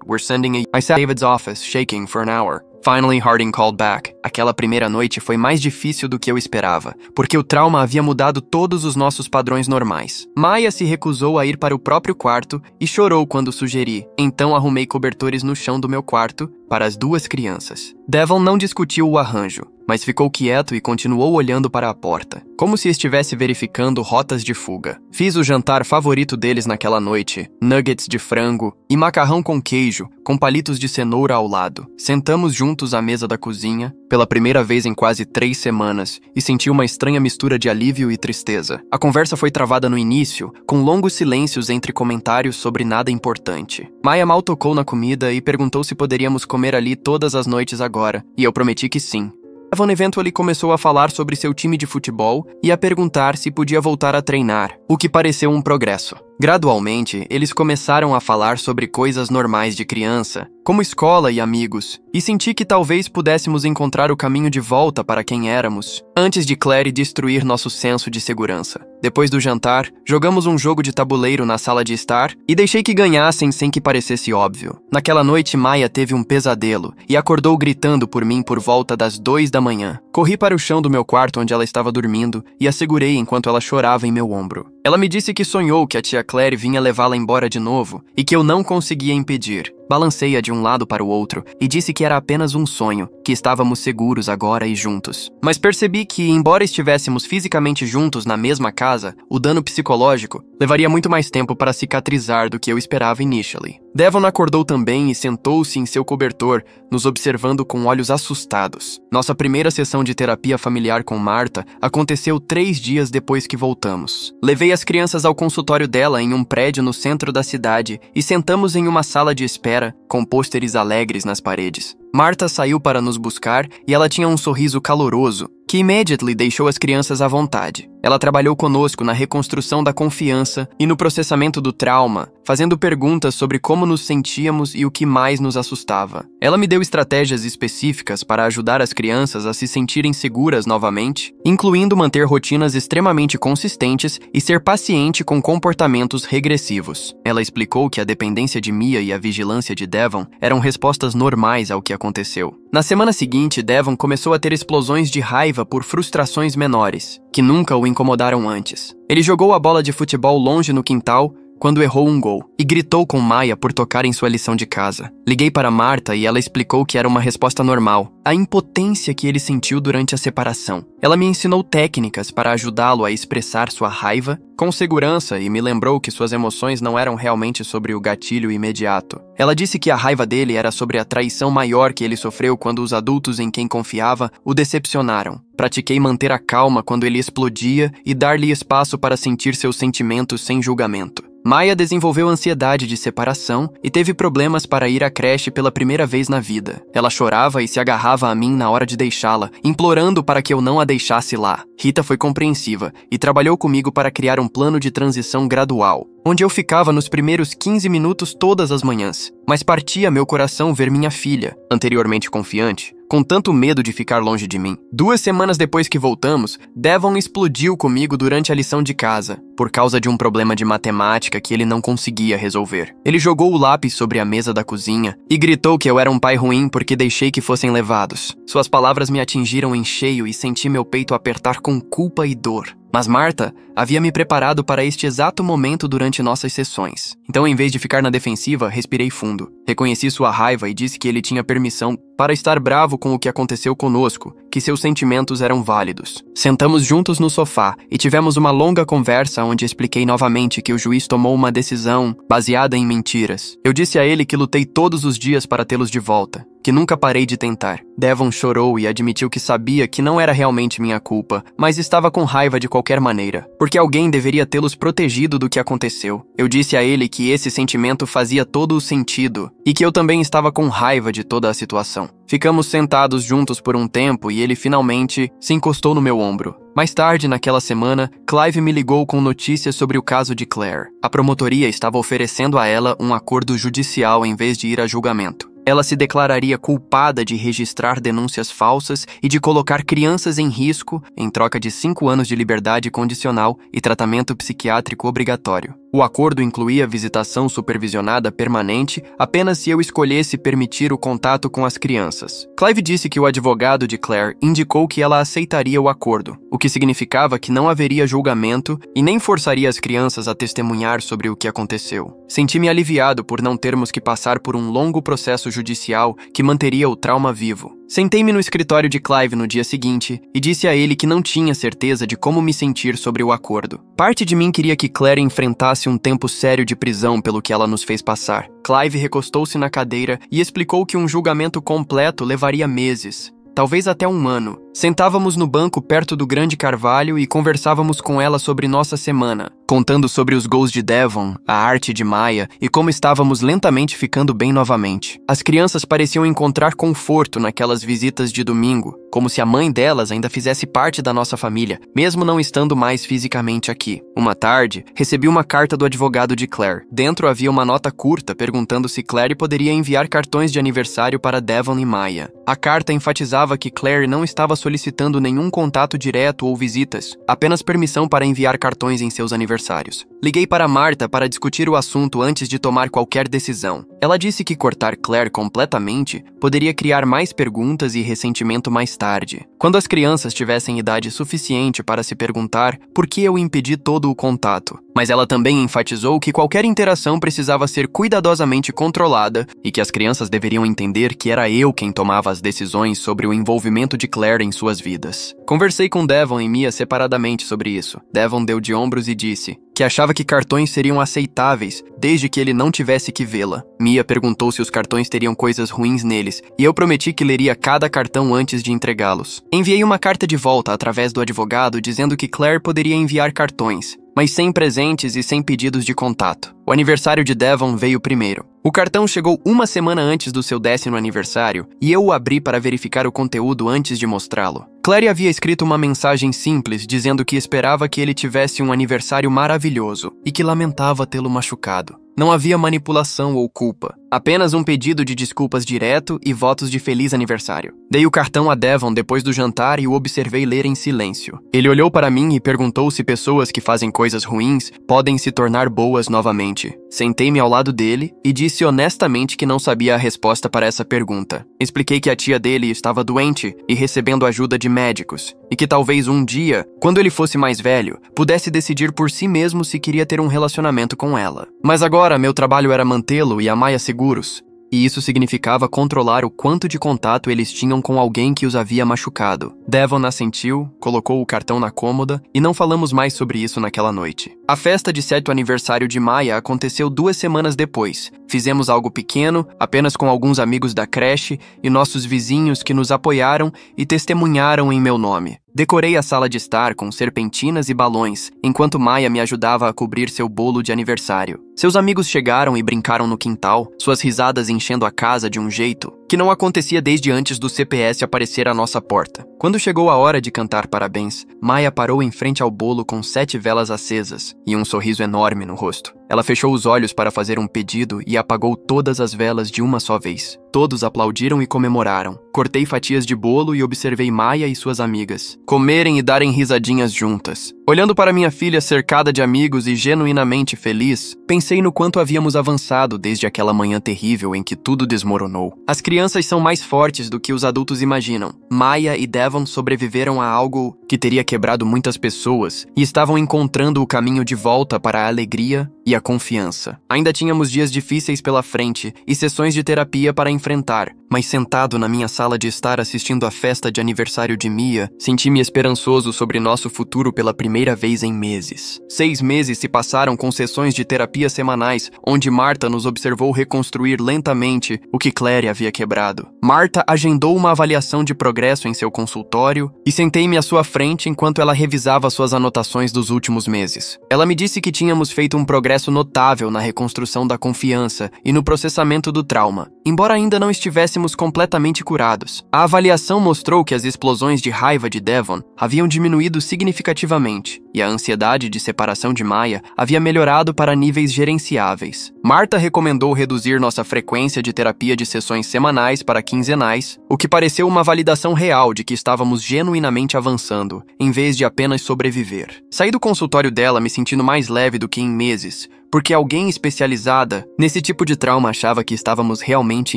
we're sending I sat at David's office, shaking for an hour. Finally, Harding called back. Aquela primeira noite foi mais difícil do que eu esperava, porque o trauma havia mudado todos os nossos padrões normais. Maya se recusou a ir para o próprio quarto e chorou quando sugeri. Então arrumei cobertores no chão do meu quarto para as 2 crianças. Devon não discutiu o arranjo, mas ficou quieto e continuou olhando para a porta, como se estivesse verificando rotas de fuga. Fiz o jantar favorito deles naquela noite, nuggets de frango e macarrão com queijo, com palitos de cenoura ao lado. Sentamos juntos à mesa da cozinha, pela primeira vez em quase 3 semanas, e senti uma estranha mistura de alívio e tristeza. A conversa foi travada no início, com longos silêncios entre comentários sobre nada importante. Maya mal tocou na comida e perguntou se poderíamos comer ali todas as noites agora, e eu prometi que sim. Devon eventualmente começou a falar sobre seu time de futebol e a perguntar se podia voltar a treinar, o que pareceu um progresso. Gradualmente, eles começaram a falar sobre coisas normais de criança, como escola e amigos, e senti que talvez pudéssemos encontrar o caminho de volta para quem éramos, antes de Claire destruir nosso senso de segurança. Depois do jantar, jogamos um jogo de tabuleiro na sala de estar e deixei que ganhassem sem que parecesse óbvio. Naquela noite, Maya teve um pesadelo e acordou gritando por mim por volta das 2 da manhã. Corri para o chão do meu quarto onde ela estava dormindo e a segurei enquanto ela chorava em meu ombro. Ela me disse que sonhou que a tia Claire vinha levá-la embora de novo e que eu não conseguia impedir. Balancei-a de um lado para o outro e disse que era apenas um sonho, que estávamos seguros agora e juntos. Mas percebi que, embora estivéssemos fisicamente juntos na mesma casa, o dano psicológico levaria muito mais tempo para cicatrizar do que eu esperava initially. Devon acordou também e sentou-se em seu cobertor, nos observando com olhos assustados. Nossa primeira sessão de terapia familiar com Marta aconteceu 3 dias depois que voltamos. Levei as crianças ao consultório dela em um prédio no centro da cidade e sentamos em uma sala de espera com pôsteres alegres nas paredes. Marta saiu para nos buscar e ela tinha um sorriso caloroso, que immediately deixou as crianças à vontade. Ela trabalhou conosco na reconstrução da confiança e no processamento do trauma, fazendo perguntas sobre como nos sentíamos e o que mais nos assustava. Ela me deu estratégias específicas para ajudar as crianças a se sentirem seguras novamente, incluindo manter rotinas extremamente consistentes e ser paciente com comportamentos regressivos. Ela explicou que a dependência de Mia e a vigilância de Devon eram respostas normais ao que aconteceu. Na semana seguinte, Devon começou a ter explosões de raiva por frustrações menores, que nunca o incomodaram antes. Ele jogou a bola de futebol longe no quintal, quando errou um gol, e gritou com Maya por tocar em sua lição de casa. Liguei para Marta e ela explicou que era uma resposta normal, a impotência que ele sentiu durante a separação. Ela me ensinou técnicas para ajudá-lo a expressar sua raiva com segurança e me lembrou que suas emoções não eram realmente sobre o gatilho imediato. Ela disse que a raiva dele era sobre a traição maior que ele sofreu quando os adultos em quem confiava o decepcionaram. Pratiquei manter a calma quando ele explodia e dar-lhe espaço para sentir seus sentimentos sem julgamento. Maya desenvolveu ansiedade de separação e teve problemas para ir à creche pela primeira vez na vida. Ela chorava e se agarrava a mim na hora de deixá-la, implorando para que eu não a deixasse lá. Rita foi compreensiva e trabalhou comigo para criar um plano de transição gradual, onde eu ficava nos primeiros 15 minutos todas as manhãs. Mas partia meu coração ver minha filha, anteriormente confiante, com tanto medo de ficar longe de mim. 2 semanas depois que voltamos, Devon explodiu comigo durante a lição de casa, por causa de um problema de matemática que ele não conseguia resolver. Ele jogou o lápis sobre a mesa da cozinha e gritou que eu era um pai ruim porque deixei que fossem levados. Suas palavras me atingiram em cheio e senti meu peito apertar com culpa e dor. Mas Marta havia me preparado para este exato momento durante nossas sessões. Então, em vez de ficar na defensiva, respirei fundo. Reconheci sua raiva e disse que ele tinha permissão para estar bravo com o que aconteceu conosco, que seus sentimentos eram válidos. Sentamos juntos no sofá e tivemos uma longa conversa onde expliquei novamente que o juiz tomou uma decisão baseada em mentiras. Eu disse a ele que lutei todos os dias para tê-los de volta, que nunca parei de tentar. Devon chorou e admitiu que sabia que não era realmente minha culpa, mas estava com raiva de qualquer maneira, porque alguém deveria tê-los protegido do que aconteceu. Eu disse a ele que esse sentimento fazia todo o sentido e que eu também estava com raiva de toda a situação. Ficamos sentados juntos por um tempo e ele finalmente se encostou no meu ombro. Mais tarde, naquela semana, Clive me ligou com notícias sobre o caso de Claire. A promotoria estava oferecendo a ela um acordo judicial em vez de ir a julgamento. Ela se declararia culpada de registrar denúncias falsas e de colocar crianças em risco em troca de 5 anos de liberdade condicional e tratamento psiquiátrico obrigatório. O acordo incluía visitação supervisionada permanente apenas se eu escolhesse permitir o contato com as crianças. Clive disse que o advogado de Claire indicou que ela aceitaria o acordo, o que significava que não haveria julgamento e nem forçaria as crianças a testemunhar sobre o que aconteceu. Senti-me aliviado por não termos que passar por um longo processo judicial que manteria o trauma vivo. Sentei-me no escritório de Clive no dia seguinte e disse a ele que não tinha certeza de como me sentir sobre o acordo. Parte de mim queria que Claire enfrentasse um tempo sério de prisão pelo que ela nos fez passar. Clive recostou-se na cadeira e explicou que um julgamento completo levaria meses, talvez até 1 ano. Sentávamos no banco perto do grande carvalho e conversávamos com ela sobre nossa semana, contando sobre os gols de Devon, a arte de Maya e como estávamos lentamente ficando bem novamente. As crianças pareciam encontrar conforto naquelas visitas de domingo, como se a mãe delas ainda fizesse parte da nossa família, mesmo não estando mais fisicamente aqui. Uma tarde, recebi uma carta do advogado de Claire. Dentro havia uma nota curta perguntando se Claire poderia enviar cartões de aniversário para Devon e Maya. A carta enfatizava que Claire não estava solicitando nenhum contato direto ou visitas, apenas permissão para enviar cartões em seus aniversários. Liguei para Marta para discutir o assunto antes de tomar qualquer decisão. Ela disse que cortar Claire completamente poderia criar mais perguntas e ressentimento mais tarde, quando as crianças tivessem idade suficiente para se perguntar por que eu impedi todo o contato. Mas ela também enfatizou que qualquer interação precisava ser cuidadosamente controlada e que as crianças deveriam entender que era eu quem tomava as decisões sobre o envolvimento de Claire em suas vidas. Conversei com Devon e Mia separadamente sobre isso. Devon deu de ombros e disse que achava que cartões seriam aceitáveis desde que ele não tivesse que vê-la. Mia perguntou se os cartões teriam coisas ruins neles e eu prometi que leria cada cartão antes de entregá-los. Enviei uma carta de volta através do advogado dizendo que Claire poderia enviar cartões, mas sem presentes e sem pedidos de contato. O aniversário de Devon veio primeiro. O cartão chegou 1 semana antes do seu 10º aniversário e eu o abri para verificar o conteúdo antes de mostrá-lo. Claire havia escrito uma mensagem simples dizendo que esperava que ele tivesse um aniversário maravilhoso e que lamentava tê-lo machucado. Não havia manipulação ou culpa, apenas um pedido de desculpas direto e votos de feliz aniversário. Dei o cartão a Devon depois do jantar e o observei ler em silêncio. Ele olhou para mim e perguntou se pessoas que fazem coisas ruins podem se tornar boas novamente. frente. Sentei-me ao lado dele e disse honestamente que não sabia a resposta para essa pergunta. Expliquei que a tia dele estava doente e recebendo ajuda de médicos, e que talvez um dia, quando ele fosse mais velho, pudesse decidir por si mesmo se queria ter um relacionamento com ela. Mas agora meu trabalho era mantê-lo e a Maya seguros, e isso significava controlar o quanto de contato eles tinham com alguém que os havia machucado. Devon assentiu, colocou o cartão na cômoda e não falamos mais sobre isso naquela noite. A festa de 7º aniversário de Maya aconteceu 2 semanas depois. Fizemos algo pequeno, apenas com alguns amigos da creche e nossos vizinhos que nos apoiaram e testemunharam em meu nome. Decorei a sala de estar com serpentinas e balões, enquanto Maya me ajudava a cobrir seu bolo de aniversário. Seus amigos chegaram e brincaram no quintal, suas risadas enchendo a casa de um jeito que não acontecia desde antes do CPS aparecer à nossa porta. Quando chegou a hora de cantar parabéns, Maya parou em frente ao bolo com 7 velas acesas e um sorriso enorme no rosto. Ela fechou os olhos para fazer um pedido e apagou todas as velas de uma só vez. Todos aplaudiram e comemoraram. Cortei fatias de bolo e observei Maya e suas amigas comerem e darem risadinhas juntas. Olhando para minha filha cercada de amigos e genuinamente feliz, pensei no quanto havíamos avançado desde aquela manhã terrível em que tudo desmoronou. As crianças são mais fortes do que os adultos imaginam. Maya e Devon sobreviveram a algo que teria quebrado muitas pessoas e estavam encontrando o caminho de volta para a alegria e a confiança. Ainda tínhamos dias difíceis pela frente e sessões de terapia para enfrentar, mas sentado na minha sala de estar assistindo à festa de aniversário de Mia, senti-me esperançoso sobre nosso futuro pela primeira vez em meses. 6 meses se passaram com sessões de terapia semanais, onde Marta nos observou reconstruir lentamente o que Claire havia quebrado. Marta agendou uma avaliação de progresso em seu consultório e sentei-me à sua frente enquanto ela revisava suas anotações dos últimos meses. Ela me disse que tínhamos feito um progresso notável na reconstrução da confiança e no processamento do trauma, embora ainda não estivéssemos completamente curados. A avaliação mostrou que as explosões de raiva de Devon haviam diminuído significativamente e a ansiedade de separação de Maya havia melhorado para níveis gerenciáveis. Marta recomendou reduzir nossa frequência de terapia de sessões semanais para quinzenais, o que pareceu uma validação real de que estávamos genuinamente avançando, em vez de apenas sobreviver. Saí do consultório dela me sentindo mais leve do que em meses, porque alguém especializada nesse tipo de trauma achava que estávamos realmente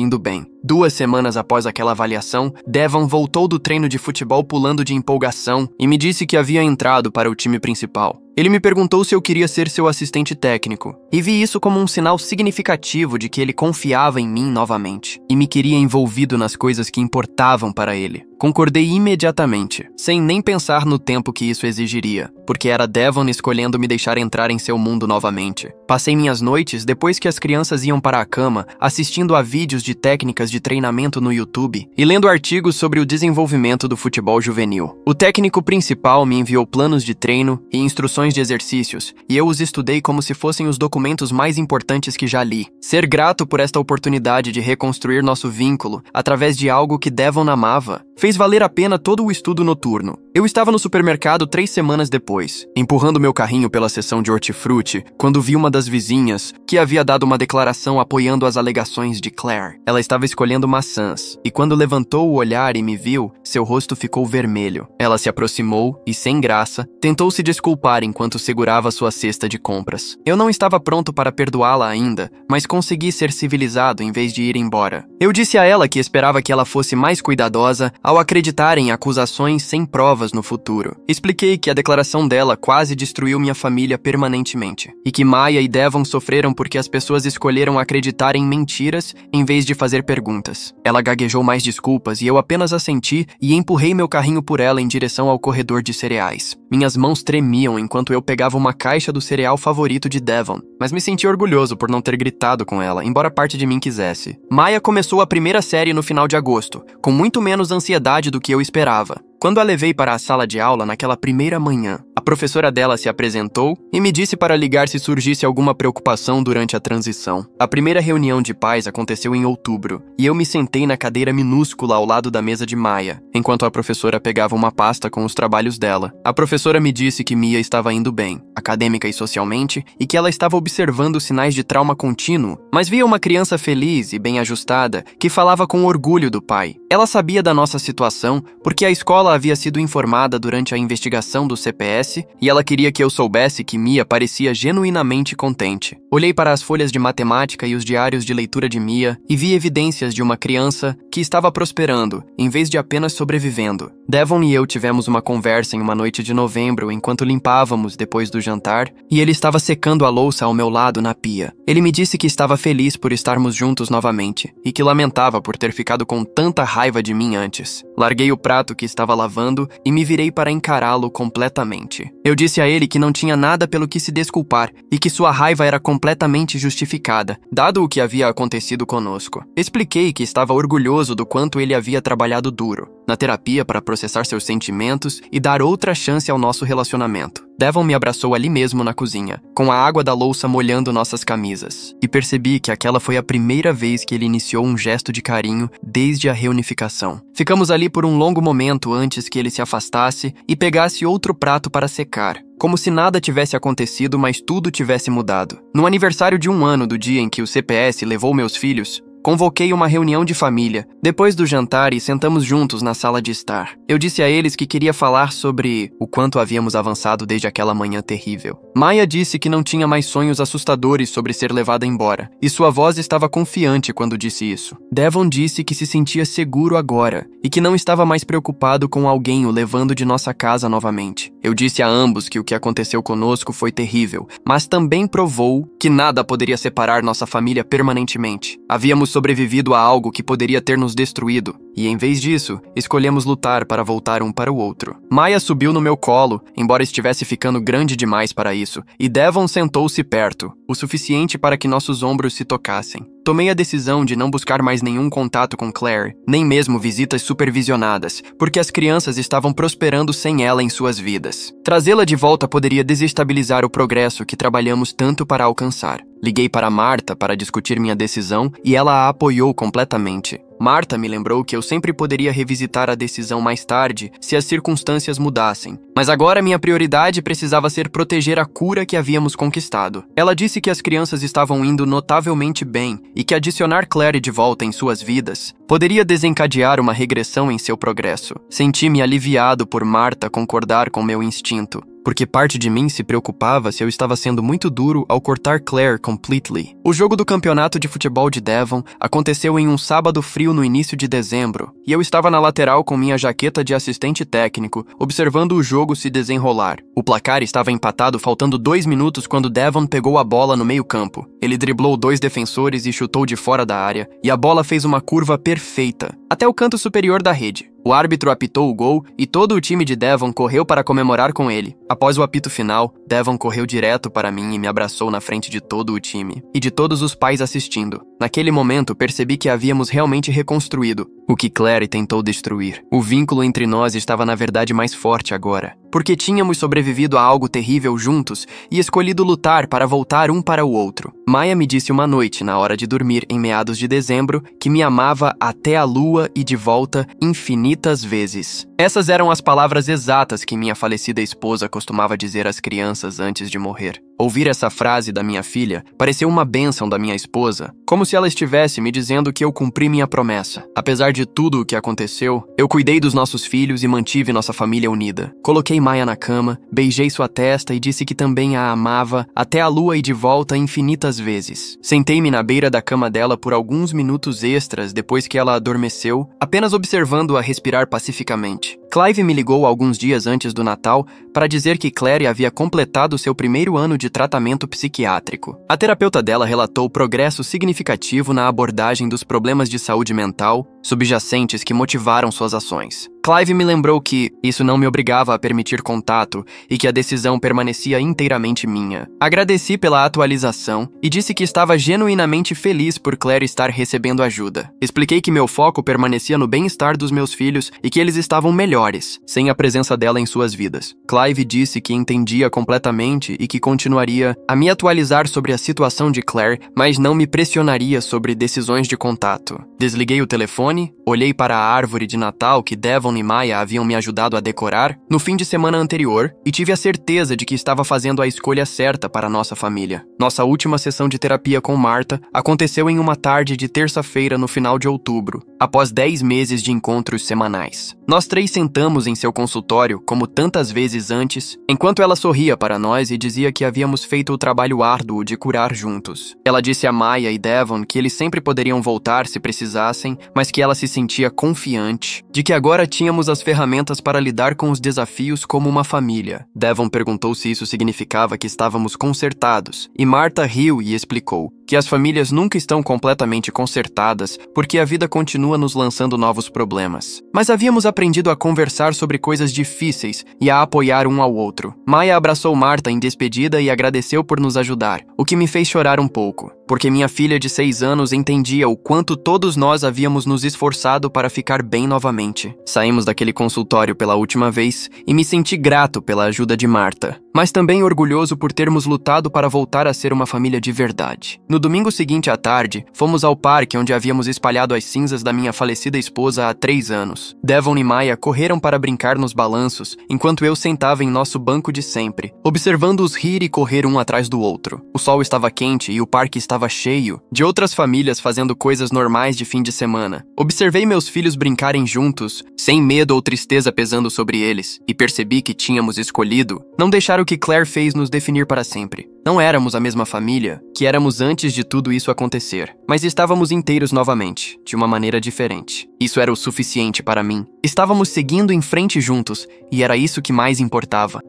indo bem. 2 semanas após aquela avaliação, Devon voltou do treino de futebol pulando de empolgação e me disse que havia entrado para o time principal. Ele me perguntou se eu queria ser seu assistente técnico, e vi isso como um sinal significativo de que ele confiava em mim novamente, e me queria envolvido nas coisas que importavam para ele. Concordei imediatamente, sem nem pensar no tempo que isso exigiria, porque era Devon escolhendo me deixar entrar em seu mundo novamente. Passei minhas noites, depois que as crianças iam para a cama, assistindo a vídeos de técnicas de treinamento no YouTube e lendo artigos sobre o desenvolvimento do futebol juvenil. O técnico principal me enviou planos de treino e instruções de exercícios, e eu os estudei como se fossem os documentos mais importantes que já li. Ser grato por esta oportunidade de reconstruir nosso vínculo através de algo que Devon amava fez valer a pena todo o estudo noturno. Eu estava no supermercado 3 semanas depois, empurrando meu carrinho pela seção de hortifruti, quando vi uma das vizinhas que havia dado uma declaração apoiando as alegações de Claire. Ela estava escolhendo maçãs, e quando levantou o olhar e me viu, seu rosto ficou vermelho. Ela se aproximou e, sem graça, tentou se desculpar enquanto segurava sua cesta de compras. Eu não estava pronto para perdoá-la ainda, mas consegui ser civilizado em vez de ir embora. Eu disse a ela que esperava que ela fosse mais cuidadosa ao acreditar em acusações sem provas no futuro. Expliquei que a declaração dela quase destruiu minha família permanentemente, e que Maya e Devon sofreram porque as pessoas escolheram acreditar em mentiras em vez de fazer perguntas. Ela gaguejou mais desculpas e eu apenas assenti e empurrei meu carrinho por ela em direção ao corredor de cereais. Minhas mãos tremiam enquanto eu pegava uma caixa do cereal favorito de Devon, mas me senti orgulhoso por não ter gritado com ela, embora parte de mim quisesse. Maya começou a primeira série no final de agosto, com muito menos ansiedade do que eu esperava. Quando a levei para a sala de aula naquela primeira manhã, a professora dela se apresentou e me disse para ligar se surgisse alguma preocupação durante a transição. A primeira reunião de pais aconteceu em outubro, e eu me sentei na cadeira minúscula ao lado da mesa de Maya, enquanto a professora pegava uma pasta com os trabalhos dela. A professora me disse que Mia estava indo bem, acadêmica e socialmente, e que ela estava observando sinais de trauma contínuo, mas via uma criança feliz e bem ajustada que falava com orgulho do pai. Ela sabia da nossa situação porque a escola ela havia sido informada durante a investigação do CPS e ela queria que eu soubesse que Mia parecia genuinamente contente. Olhei para as folhas de matemática e os diários de leitura de Mia e vi evidências de uma criança que estava prosperando, em vez de apenas sobrevivendo. Devon e eu tivemos uma conversa em uma noite de novembro enquanto limpávamos depois do jantar e ele estava secando a louça ao meu lado na pia. Ele me disse que estava feliz por estarmos juntos novamente e que lamentava por ter ficado com tanta raiva de mim antes. Larguei o prato que estava lavando e me virei para encará-lo completamente. Eu disse a ele que não tinha nada pelo que se desculpar e que sua raiva era completamente justificada, dado o que havia acontecido conosco. Expliquei que estava orgulhoso do quanto ele havia trabalhado duro na terapia para processar seus sentimentos e dar outra chance ao nosso relacionamento. Devon me abraçou ali mesmo na cozinha, com a água da louça molhando nossas camisas, e percebi que aquela foi a primeira vez que ele iniciou um gesto de carinho desde a reunificação. Ficamos ali por um longo momento antes que ele se afastasse e pegasse outro prato para secar, como se nada tivesse acontecido, mas tudo tivesse mudado. No aniversário de 1 ano do dia em que o CPS levou meus filhos, convoquei uma reunião de família, depois do jantar e sentamos juntos na sala de estar. Eu disse a eles que queria falar sobre o quanto havíamos avançado desde aquela manhã terrível. Maya disse que não tinha mais sonhos assustadores sobre ser levada embora, e sua voz estava confiante quando disse isso. Devon disse que se sentia seguro agora, e que não estava mais preocupado com alguém o levando de nossa casa novamente. Eu disse a ambos que o que aconteceu conosco foi terrível, mas também provou que nada poderia separar nossa família permanentemente. Havíamos sobrevivido a algo que poderia ter nos destruído, e em vez disso, escolhemos lutar para voltar um para o outro. Maya subiu no meu colo, embora estivesse ficando grande demais para isso, e Devon sentou-se perto, o suficiente para que nossos ombros se tocassem. Tomei a decisão de não buscar mais nenhum contato com Claire, nem mesmo visitas supervisionadas, porque as crianças estavam prosperando sem ela em suas vidas. Trazê-la de volta poderia desestabilizar o progresso que trabalhamos tanto para alcançar. Liguei para Marta para discutir minha decisão e ela a apoiou completamente. Marta me lembrou que eu sempre poderia revisitar a decisão mais tarde se as circunstâncias mudassem, mas agora minha prioridade precisava ser proteger a cura que havíamos conquistado. Ela disse que as crianças estavam indo notavelmente bem e que adicionar Claire de volta em suas vidas poderia desencadear uma regressão em seu progresso. Senti-me aliviado por Marta concordar com meu instinto, porque parte de mim se preocupava se eu estava sendo muito duro ao cortar Claire completely. O jogo do campeonato de futebol de Devon aconteceu em um sábado frio no início de dezembro, e eu estava na lateral com minha jaqueta de assistente técnico, observando o jogo se desenrolar. O placar estava empatado faltando 2 minutos quando Devon pegou a bola no meio-campo. Ele driblou 2 defensores e chutou de fora da área, e a bola fez uma curva perfeita, até o canto superior da rede. O árbitro apitou o gol e todo o time de Devon correu para comemorar com ele. Após o apito final, Devon correu direto para mim e me abraçou na frente de todo o time e de todos os pais assistindo. Naquele momento, percebi que havíamos realmente reconstruído o que Claire tentou destruir. O vínculo entre nós estava na verdade mais forte agora, porque tínhamos sobrevivido a algo terrível juntos e escolhido lutar para voltar um para o outro. Maya me disse uma noite, na hora de dormir em meados de dezembro, que me amava até a lua e de volta infinitas vezes. Essas eram as palavras exatas que minha falecida esposa costumava dizer às crianças antes de morrer. Ouvir essa frase da minha filha pareceu uma bênção da minha esposa, como se ela estivesse me dizendo que eu cumpri minha promessa. Apesar de tudo o que aconteceu, eu cuidei dos nossos filhos e mantive nossa família unida. Coloquei Maya na cama, beijei sua testa e disse que também a amava até a lua e de volta infinitas vezes. Sentei-me na beira da cama dela por alguns minutos extras depois que ela adormeceu, apenas observando-a respirar pacificamente. Clive me ligou alguns dias antes do Natal para dizer que Claire havia completado seu primeiro ano de tratamento psiquiátrico. A terapeuta dela relatou progresso significativo na abordagem dos problemas de saúde mental subjacentes que motivaram suas ações. Clive me lembrou que isso não me obrigava a permitir contato e que a decisão permanecia inteiramente minha. Agradeci pela atualização e disse que estava genuinamente feliz por Claire estar recebendo ajuda. Expliquei que meu foco permanecia no bem-estar dos meus filhos e que eles estavam melhores, sem a presença dela em suas vidas. Clive disse que entendia completamente e que continuaria a me atualizar sobre a situação de Claire, mas não me pressionaria sobre decisões de contato. Desliguei o telefone telefone, olhei para a árvore de Natal que Devon e Maya haviam me ajudado a decorar no fim de semana anterior e tive a certeza de que estava fazendo a escolha certa para nossa família. Nossa última sessão de terapia com Martha aconteceu em uma tarde de terça-feira no final de outubro, após 10 meses de encontros semanais. Nós três sentamos em seu consultório, como tantas vezes antes, enquanto ela sorria para nós e dizia que havíamos feito o trabalho árduo de curar juntos. Ela disse a Maya e Devon que eles sempre poderiam voltar se precisassem, mas que ela se sentia confiante de que agora tínhamos as ferramentas para lidar com os desafios como uma família. Devon perguntou se isso significava que estávamos consertados, e Martha riu e explicou que as famílias nunca estão completamente consertadas porque a vida continua nos lançando novos problemas. Mas havíamos aprendido a conversar sobre coisas difíceis e a apoiar um ao outro. Maya abraçou Martha em despedida e agradeceu por nos ajudar, o que me fez chorar um pouco, porque minha filha de 6 anos entendia o quanto todos nós havíamos nos esforçado para ficar bem novamente. Saímos daquele consultório pela última vez e me senti grato pela ajuda de Martha, mas também orgulhoso por termos lutado para voltar a ser uma família de verdade. No domingo seguinte à tarde, fomos ao parque onde havíamos espalhado as cinzas da minha falecida esposa há 3 anos. Devon e Maya correram para brincar nos balanços, enquanto eu sentava em nosso banco de sempre, observando-os rir e correr um atrás do outro. O sol estava quente e o parque estava cheio de outras famílias fazendo coisas normais de fim de semana. Observei meus filhos brincarem juntos, sem medo ou tristeza pesando sobre eles, e percebi que tínhamos escolhido não deixar o que Claire fez nos definir para sempre. Não éramos a mesma família que éramos antes de tudo isso acontecer, mas estávamos inteiros novamente, de uma maneira diferente. Isso era o suficiente para mim. Estávamos seguindo em frente juntos, e era isso que mais importava.